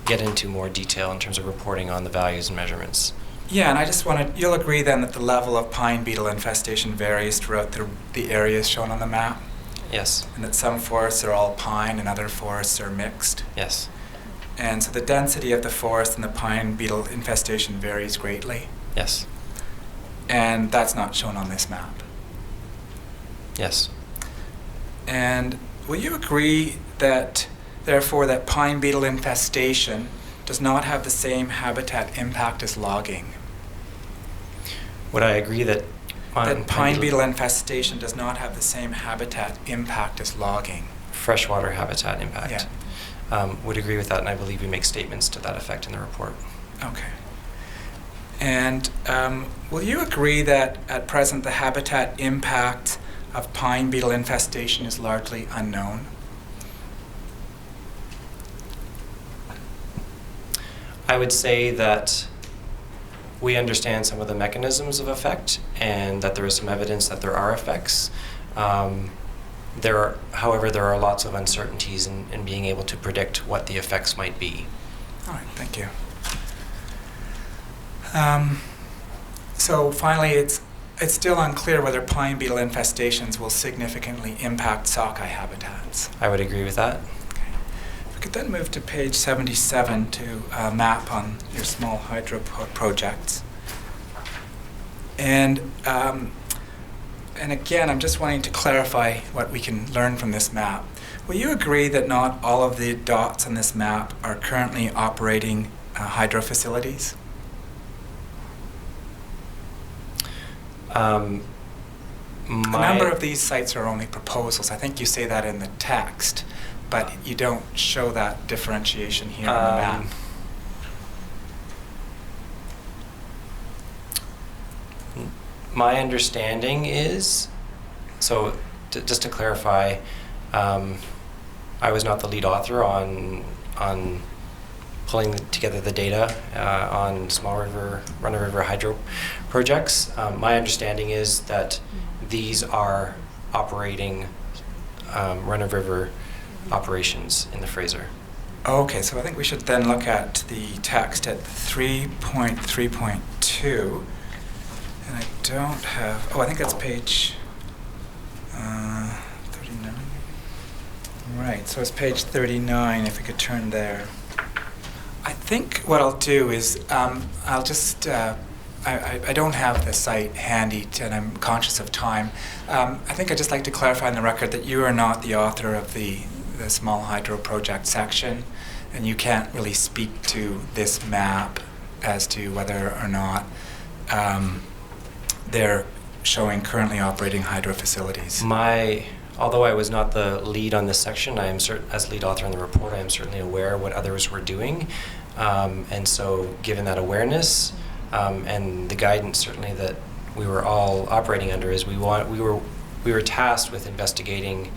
get into more detail in terms of reporting on the values and measurements. Yeah, and I just you'll agree then that the level of pine beetle infestation varies throughout the areas shown on the map? Yes. and that some forests are all pine and other forests are mixed. Yes. And so the density of the forest and the pine beetle infestation varies greatly, Yes. and that's not shown on this map. Yes. And will you agree that, therefore, that pine beetle infestation does not have the same habitat impact as logging? Would I agree that That pine beetle infestation does not have the same habitat impact as logging? freshwater habitat impact? Yeah. Would agree with that, and I believe we make statements to that effect in the report. Okay. And will you agree that at present the habitat impact of pine beetle infestation is largely unknown? I would say that we understand some of the mechanisms of effect, and that there is some evidence that there are effects. However, there are lots of uncertainties in being able to predict what the effects might be. All right, thank you. So finally, it's still unclear whether pine beetle infestations will significantly impact sockeye habitats. I would agree with that. Okay. If we could then move to page 77 to map on your small hydro projects. And again, I'm just wanting to clarify what we can learn from this map. Will you agree that not all of the dots on this map are currently operating hydro facilities? A number of these sites are only proposals. I think you say that in the text, but you don't show that differentiation here on the map. My understanding is, so just to clarify, I was not the lead author on pulling together the data on small river, run-of-river hydro projects. My understanding is that these are operating run-of-river operations in the Fraser. Okay, so I think we should then look at the text at 3.3.2. And I don't have, I think that's page 39. Right, so it's page 39, if we could turn there. I think what I'll do is I'll just, I don't have the site handy and I'm conscious of time. I think I'd just like to clarify on the record that you are not the author of the small hydro project section, and you can't really speak to this map as to whether or not they're showing currently operating hydro facilities. Although I was not the lead on this section, I am as lead author in the report, I am certainly aware of what others were doing. And so given that awareness and the guidance certainly that we were all operating under is we were tasked with investigating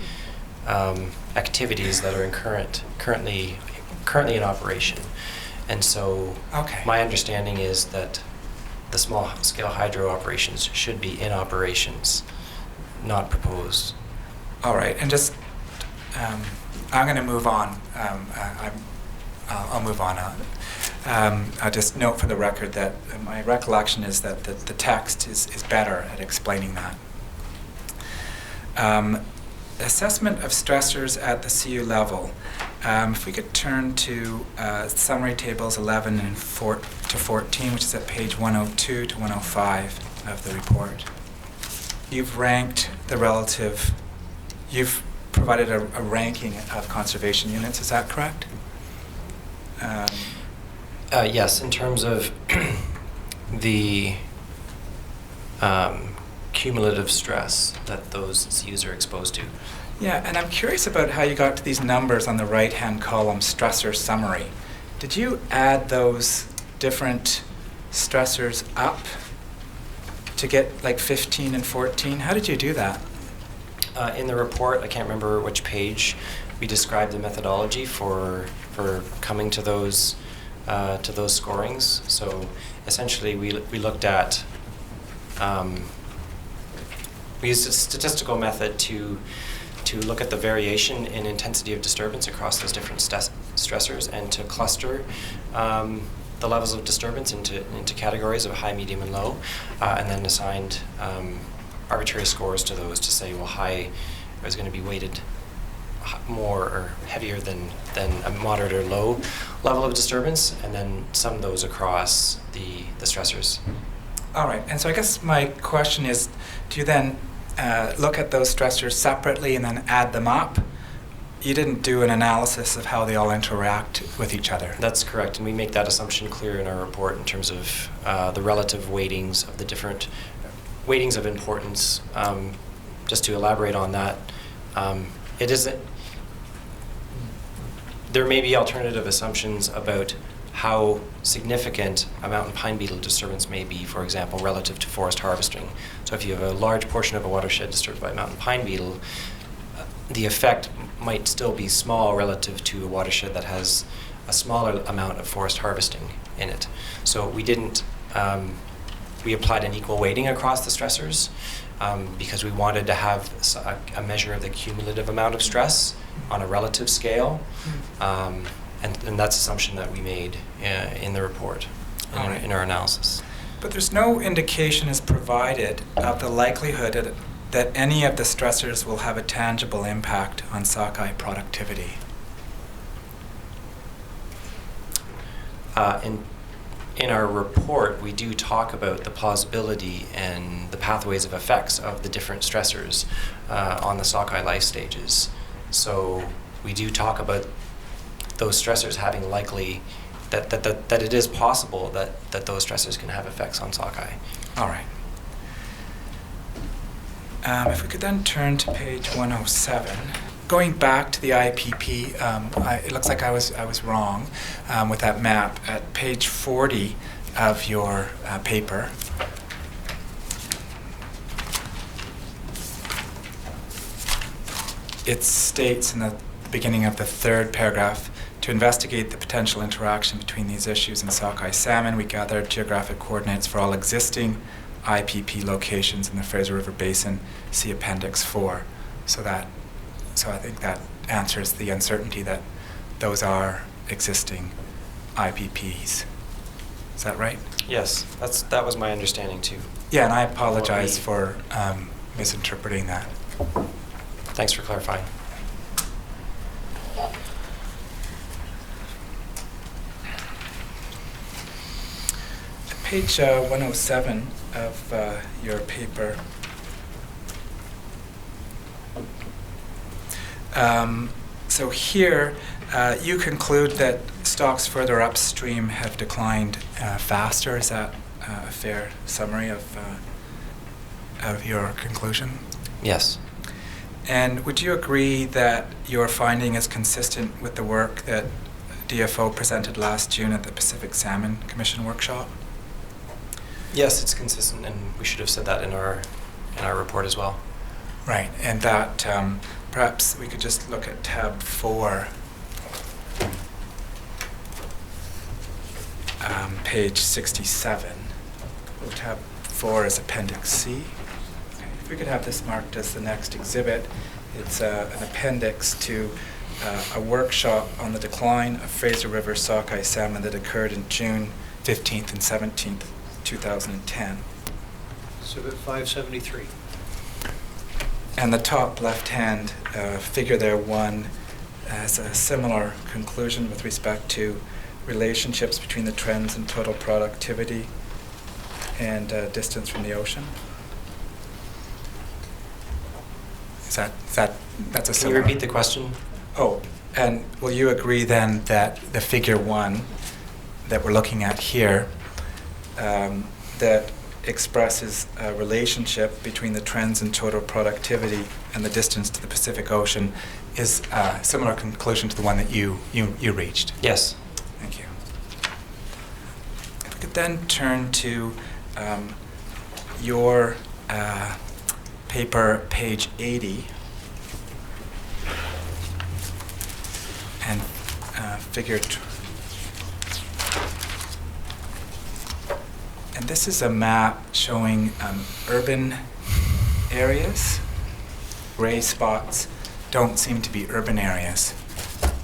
activities that are currently in operation. And so my understanding is that the small-scale hydro operations should be in operations, not proposed. All right, and just, I'm going to move on. I'll move on. I'll just note for the record that my recollection is that the text is better at explaining that. Assessment of stressors at the CU level. If we could turn to summary tables 11 and 14, which is at page 102 to 105 of the report. You've ranked the relative, you've provided a ranking of conservation units, is that correct? Yes, in terms of the cumulative stress that those CUs are exposed to. Yeah, and I'm curious about how you got to these numbers on the right-hand column, stressor summary. Did you add those different stressors up to get like 15 and 14? How did you do that? In the report, I can't remember which page, we described the methodology for coming to those scorings. So essentially, we looked at we used a statistical method to look at the variation in intensity of disturbance across those different stressors and to cluster the levels of disturbance into categories of high, medium, and low, and then assigned arbitrary scores to those to say, well, high is going to be weighted more or heavier than a moderate or low level of disturbance, and then sum those across the stressors. All right, and so I guess my question is, do you then look at those stressors separately and then add them up? You didn't do an analysis of how they all interact with each other. That's correct, and we make that assumption clear in our report in terms of the relative weightings of the different weightings of importance. Just to elaborate on that, it isn't. There may be alternative assumptions about how significant a mountain pine beetle disturbance may be, for example, relative to forest harvesting. So if you have a large portion of a watershed disturbed by mountain pine beetle, the effect might still be small relative to a watershed that has a smaller amount of forest harvesting in it. So we didn't, we applied an equal weighting across the stressors because we wanted to have a measure of the cumulative amount of stress on a relative scale. And that's assumption that we made in the report, in our analysis. But there's no indication is provided of the likelihood that any of the stressors will have a tangible impact on sockeye productivity. In our report, we do talk about the plausibility and the pathways of effects of the different stressors on the sockeye life stages. So we do talk about those stressors having likely, that it is possible that those stressors can have effects on sockeye. All right. If we could then turn to page 107. Going back to the IPP, it looks like I was wrong with that map. At page 40 of your paper, it states in the beginning of the third paragraph, to investigate the potential interaction between these issues and sockeye salmon, we gathered geographic coordinates for all existing IPP locations in the Fraser River Basin. See Appendix 4. So I think that answers the uncertainty that those are existing IPPs. Is that right? Yes, that was my understanding too. Yeah, and I apologize for misinterpreting that. Thanks for clarifying. Page 107 of your paper. So here, you conclude that stocks further upstream have declined faster. Is that a fair summary of your conclusion? Yes. And would you agree that your finding is consistent with the work that DFO presented last June at the Pacific Salmon Commission workshop? Yes, it's consistent, and we should have said that in our report as well. Right, and that perhaps we could just look at tab 4, page 67. Tab 4 is Appendix C. Okay, if we could have this marked as the next exhibit, it's an appendix to a workshop on the decline of Fraser River sockeye salmon that occurred in June 15th and 17th, 2010. Exhibit 573. And the top left-hand figure there, 1, has a similar conclusion with respect to relationships between the trends in total productivity and distance from the ocean. That's a Can you similar. repeat the question? Oh, and will you agree then that the figure 1 that we're looking at here that expresses a relationship between the trends in total productivity and the distance to the Pacific Ocean is a similar conclusion to the one that you reached? Yes. Thank you. If we could then turn to your paper, page 80, and figure. And this is a map showing urban areas. Gray spots don't seem to be urban areas.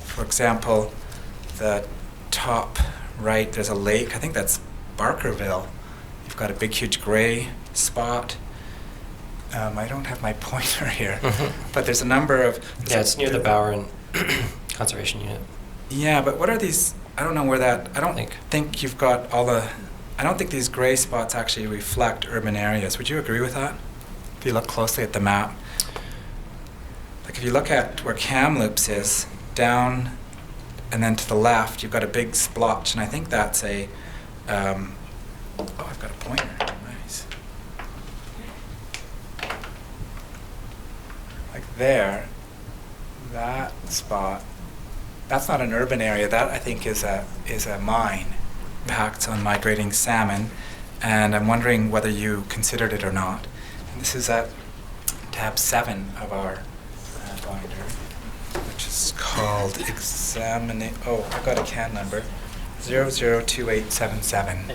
For example, the top right, there's a lake. I think that's Barkerville. You've got a big, huge gray spot. I don't have my pointer here, but there's a number of... Yeah, it's near the Bowen Conservation Unit. Yeah, but what are these? I don't know where that... I don't think you've got all the... I don't think these gray spots actually reflect urban areas. Would you agree with that? If you look closely at the map. Like if you look at where Kamloops is, down and then to the left, you've got a big splotch, and I think that's a... oh, I've got a pointer. Nice. Like there, that spot, that's not an urban area. That I think is a mine. Impacts on migrating salmon, and I'm wondering whether you considered it or not. And this is at tab 7 of our binder, which is called Examine. Oh, I've got a CAN number, 002877. And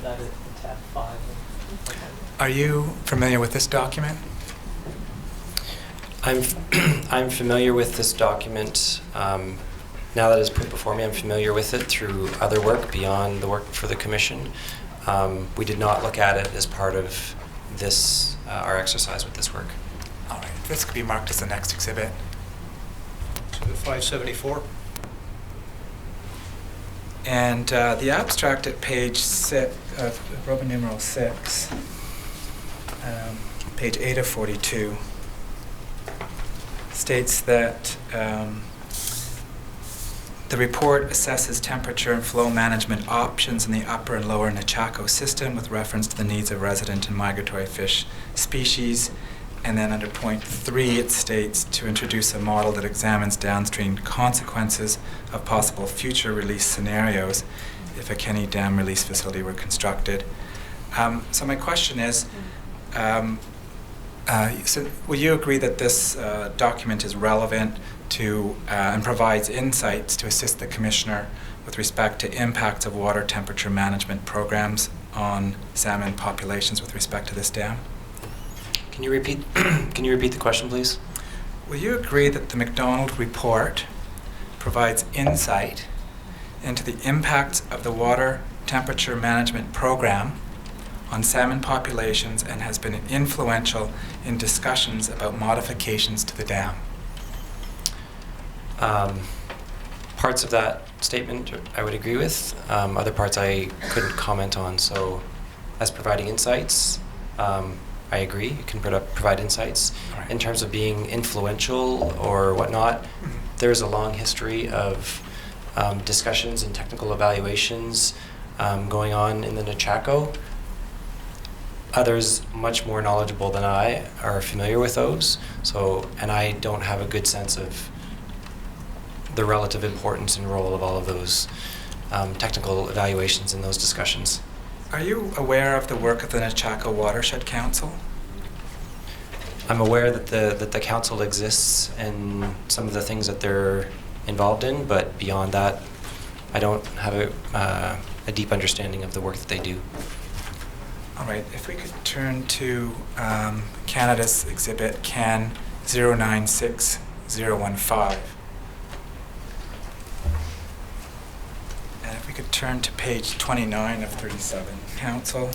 that is tab 5. Are you familiar with this document? I'm familiar with this document. Now that it's put before me, I'm familiar with it through other work beyond the work for the commission. We did not look at it as part of this, our exercise with this work. All right, this could be marked as the next exhibit. Exhibit 574. And the abstract at page 6, Roman numeral 6, page 8 of 42, states that the report assesses temperature and flow management options in the upper and lower Nechako system with reference to the needs of resident and migratory fish species. And then under point 3, it states to introduce a model that examines downstream consequences of possible future release scenarios if a Kenny Dam release facility were constructed. So my question is, so will you agree that this document is relevant to and provides insights to assist the Commissioner with respect to impacts of water temperature management programs on salmon populations with respect to this dam? Can you repeat the question, please? Will you agree that the McDonald report provides insight into the impacts of the water temperature management program on salmon populations and has been influential in discussions about modifications to the dam? Parts of that statement I would agree with. Other parts I couldn't comment on. So, as providing insights, I agree. You can provide insights. Right. In terms of being influential or whatnot, there's a long history of discussions and technical evaluations going on in the Nechako. Others much more knowledgeable than I are familiar with those. So, and I don't have a good sense of the relative importance and role of all of those technical evaluations in those discussions. Are you aware of the work of the Nechako Watershed Council? I'm aware that the council exists and some of the things that they're involved in, but beyond that, I don't have a deep understanding of the work that they do. All right, if we could turn to Canada's exhibit CAN 096015. And if we could turn to page 29 of 37, Council,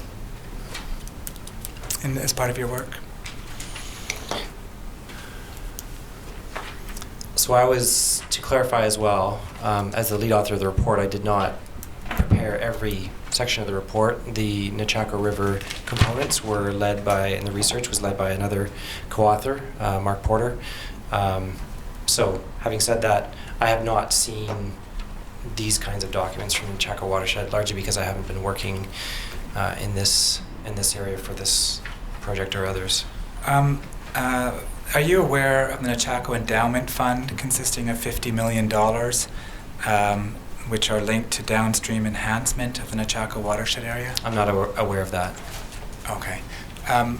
as part of your work. So I was, to clarify as well, as the lead author of the report, I did not prepare every section of the report. The Nechako River components were led by, and the research was led by another co-author, Mark Porter. So having said that, I have not seen these kinds of documents from the Nechako Watershed, largely because I haven't been working in this area for this project or others. Are you aware of the Nechako Endowment Fund consisting of $50 million, which are linked to downstream enhancement of the Nechako watershed area? I'm not aware of that. Okay. I'm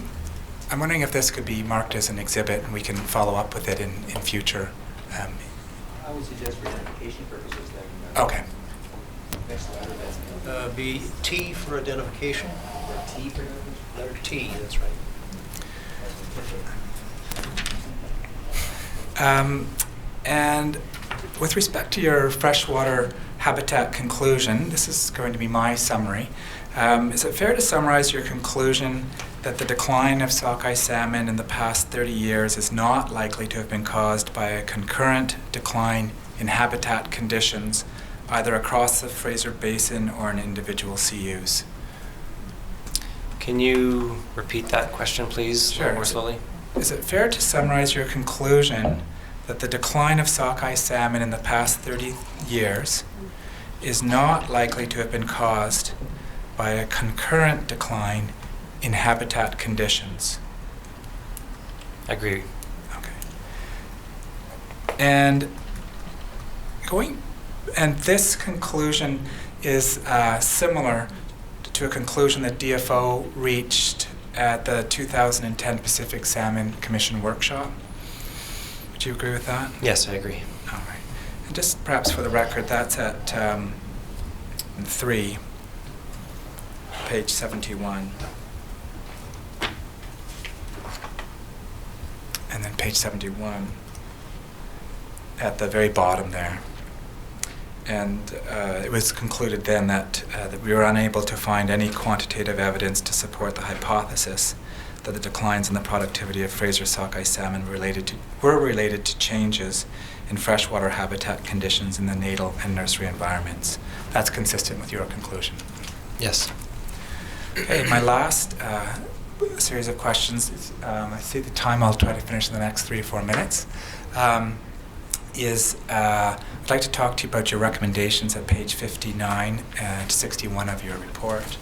wondering if this could be marked as an exhibit and we can follow up with it in future. I would suggest for identification purposes that. Okay. Next letter, Be T for identification. T for Letter T, that's right. And with respect to your freshwater habitat conclusion, this is going to be my summary. Is it fair to summarize your conclusion that the decline of sockeye salmon in the past 30 years is not likely to have been caused by a concurrent decline in habitat conditions, either across the Fraser Basin or in individual CUs. Can you repeat that question, please, a Sure. little more slowly? Is it fair to summarize your conclusion that the decline of sockeye salmon in the past 30 years is not likely to have been caused by a concurrent decline in habitat conditions? I agree. Okay. And this conclusion is similar to a conclusion that DFO reached at the 2010 Pacific Salmon Commission workshop. Would you agree with that? Yes, I agree. All right. And just perhaps for the record, that's at 3, page 71. And then page 71 at the very bottom there. And it was concluded then that we were unable to find any quantitative evidence to support the hypothesis that the declines in the productivity of Fraser sockeye salmon were related to changes in freshwater habitat conditions in the natal and nursery environments. That's consistent with your conclusion. Yes. Okay, my last series of questions, I see the time, I'll try to finish in the next 3 or 4 minutes, I'd like to talk to you about your recommendations at page 59 to 61 of your report.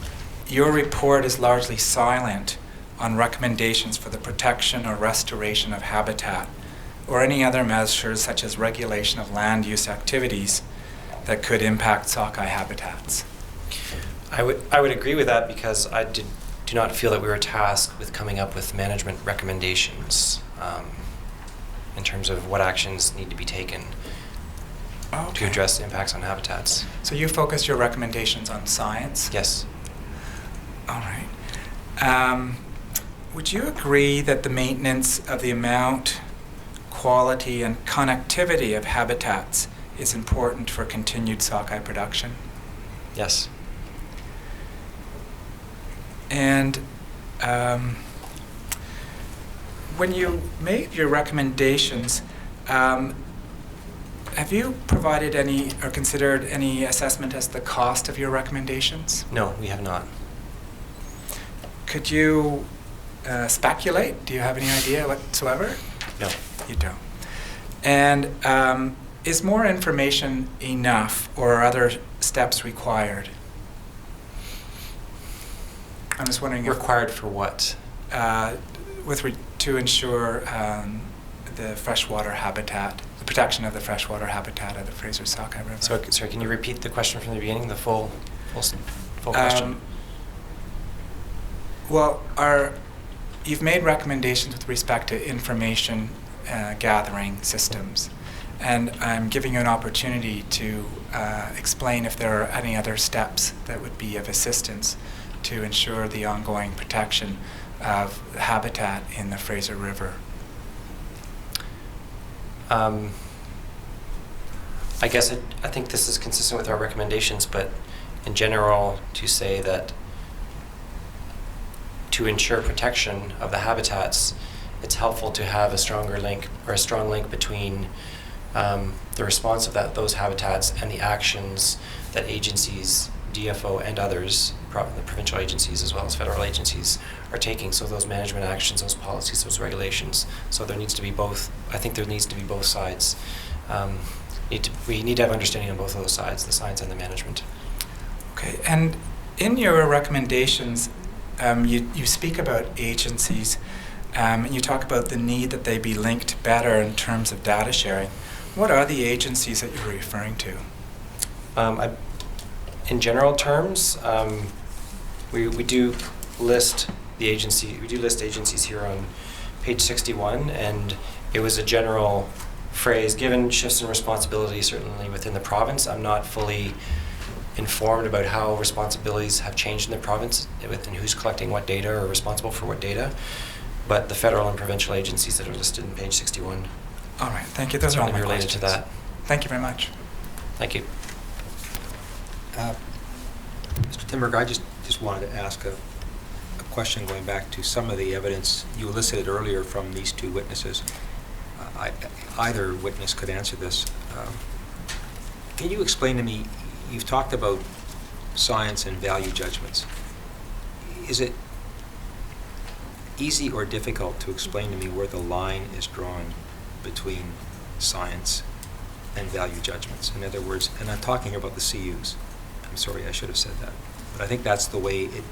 Your report is largely silent on recommendations for the protection or restoration of habitat or any other measures such as regulation of land use activities that could impact sockeye habitats. I would agree with that because I do not feel that we were tasked with coming up with management recommendations in terms of what actions need to be taken to address the impacts on habitats. So you focus your recommendations on science? Yes. All right. Would you agree that the maintenance of the amount, quality, and connectivity of habitats is important for continued sockeye production? Yes. And when you made your recommendations, have you provided any or considered any assessment as to the cost of your recommendations? No, we have not. Could you speculate? Do you have any idea whatsoever? No. You don't. And is more information enough, or are other steps required? I'm just wondering if, Required for what? to ensure the freshwater habitat, the protection of the freshwater habitat of the Fraser Sockeye River. So, sorry, can you repeat the question from the beginning, the full question? Well, you've made recommendations with respect to information gathering systems, and I'm giving you an opportunity to explain if there are any other steps that would be of assistance to ensure the ongoing protection of the habitat in the Fraser River. I guess I think this is consistent with our recommendations, but in general, to say that to ensure protection of the habitats, it's helpful to have a stronger link or a strong link between the response of those habitats and the actions that agencies, DFO and others, the provincial agencies as well as federal agencies, are taking. So those management actions, those policies, those regulations. So there needs to be both. I think there needs to be both sides. We need to have understanding on both of those sides, the science and the management. Okay, and in your recommendations, you speak about agencies, and you talk about the need that they be linked better in terms of data sharing. What are the agencies that you're referring to? In general terms, we do list the agency. We do list agencies here on page 61, and it was a general phrase. Given shifts in responsibility, certainly within the province, I'm not fully informed about how responsibilities have changed in the province and who's collecting what data or responsible for what data. But the federal and provincial agencies that are listed in page 61. All right, thank you. Those are all my related questions. to that. Thank you very much. Thank you. Mr. Timberg, I just wanted to ask a question going back to some of the evidence you elicited earlier from these two witnesses. Either witness could answer this. Can you explain to me, you've talked about science and value judgments. Is it easy or difficult to explain to me where the line is drawn between science and value judgments? In other words, and I'm talking about the CUs. I'm sorry, I should have said that. But I think that's the way it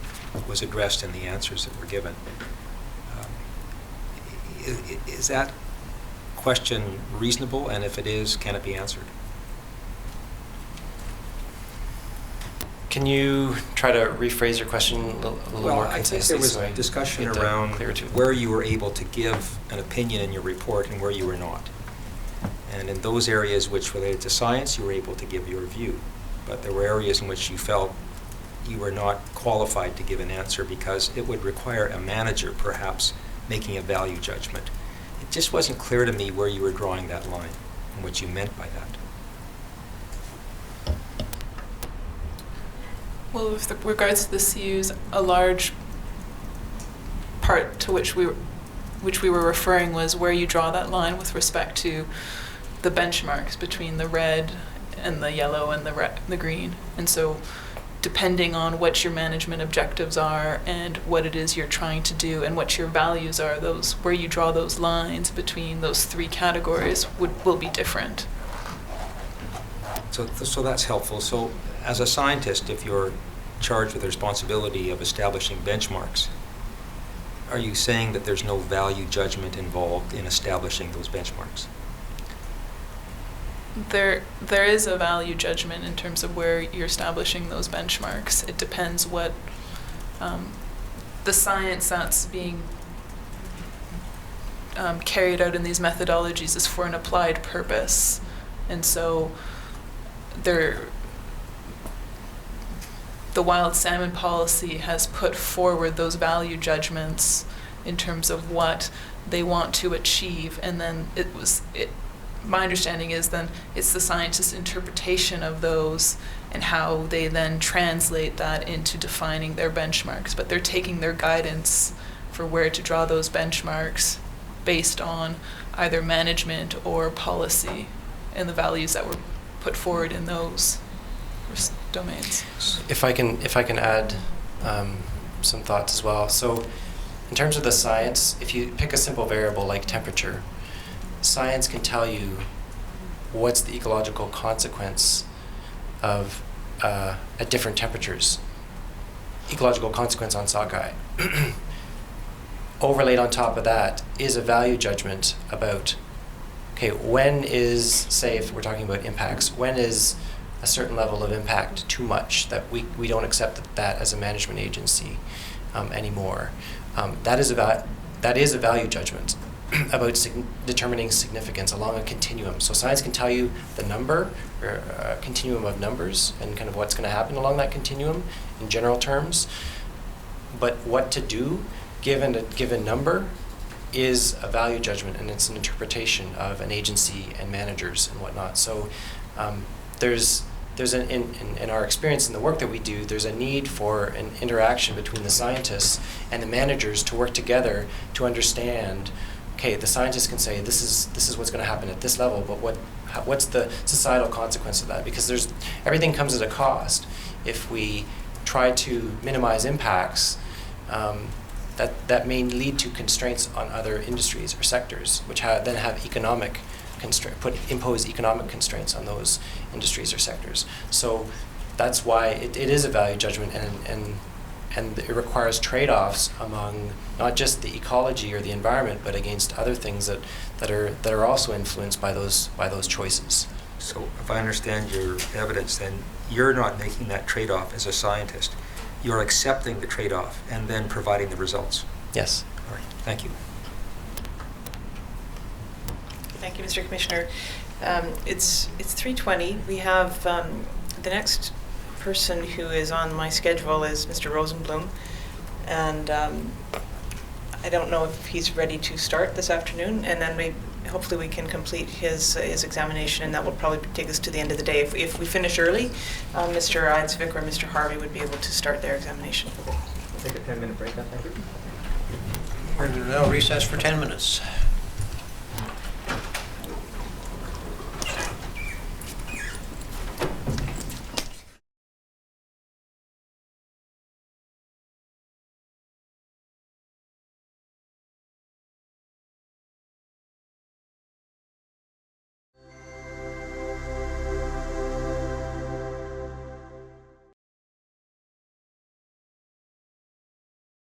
was addressed in the answers that were given. Is that question reasonable? And if it is, can it be answered? Can you try to rephrase your question a little more I think concisely? there was so I discussion get around clearer to it? where you were able to give an opinion in your report and where you were not. And in those areas which related to science, you were able to give your view. But there were areas in which you felt you were not qualified to give an answer because it would require a manager perhaps making a value judgment. It just wasn't clear to me where you were drawing that line and what you meant by that. Well, with regards to the CUs, a large part to which we were referring was where you draw that line with respect to the benchmarks between the red and the yellow and the green. And so depending on what your management objectives are and what it is you're trying to do and what your values are, those where you draw those lines between those three categories will be different. So that's helpful. So as a scientist, if you're charged with the responsibility of establishing benchmarks, are you saying that there's no value judgment involved in establishing those benchmarks? There is a value judgment in terms of where you're establishing those benchmarks. It depends what the science that's being carried out in these methodologies is for an applied purpose. And so the wild salmon policy has put forward those value judgments in terms of what they want to achieve, and then my understanding is then it's the scientist's interpretation of those and how they then translate that into defining their benchmarks. But they're taking their guidance for where to draw those benchmarks based on either management or policy and the values that were put forward in those domains. If I can add some thoughts as well. So in terms of the science, if you pick a simple variable like temperature, science can tell you what's the ecological consequence of at different temperatures. Ecological consequence on sockeye. Overlaid on top of that is a value judgment about, okay, when is, say if we're talking about impacts, when is a certain level of impact too much that we don't accept that as a management agency anymore. That is a value judgment about determining significance along a continuum. So science can tell you the number, or a continuum of numbers, and kind of what's going to happen along that continuum in general terms. But what to do given a given number is a value judgment, and it's an interpretation of an agency and managers and whatnot. So there's in our experience in the work that we do, there's a need for an interaction between the scientists and the managers to work together to understand. Okay, the scientists can say this is what's going to happen at this level, but what's the societal consequence of that? Because everything comes at a cost. If we try to minimize impacts, that may lead to constraints on other industries or sectors, which then have economic impose economic constraints on those industries or sectors. So that's why it is a value judgment, and it requires trade-offs among not just the ecology or the environment, but against other things that are also influenced by those choices. So if I understand your evidence, then you're not making that trade-off as a scientist. You're accepting the trade-off and then providing the results. Yes. All right. Thank you. Thank you, Mr. Commissioner. It's 3:20. We have the next person who is on my schedule is Mr. Rosenblum, and I don't know if he's ready to start this afternoon, and then hopefully we can complete his examination, and that will probably take us to the end of the day. If we finish early, Mr. Eidsvik or Mr. Harvey would be able to start their examination. I think 10-minute break, I think. We're now recess for 10 minutes.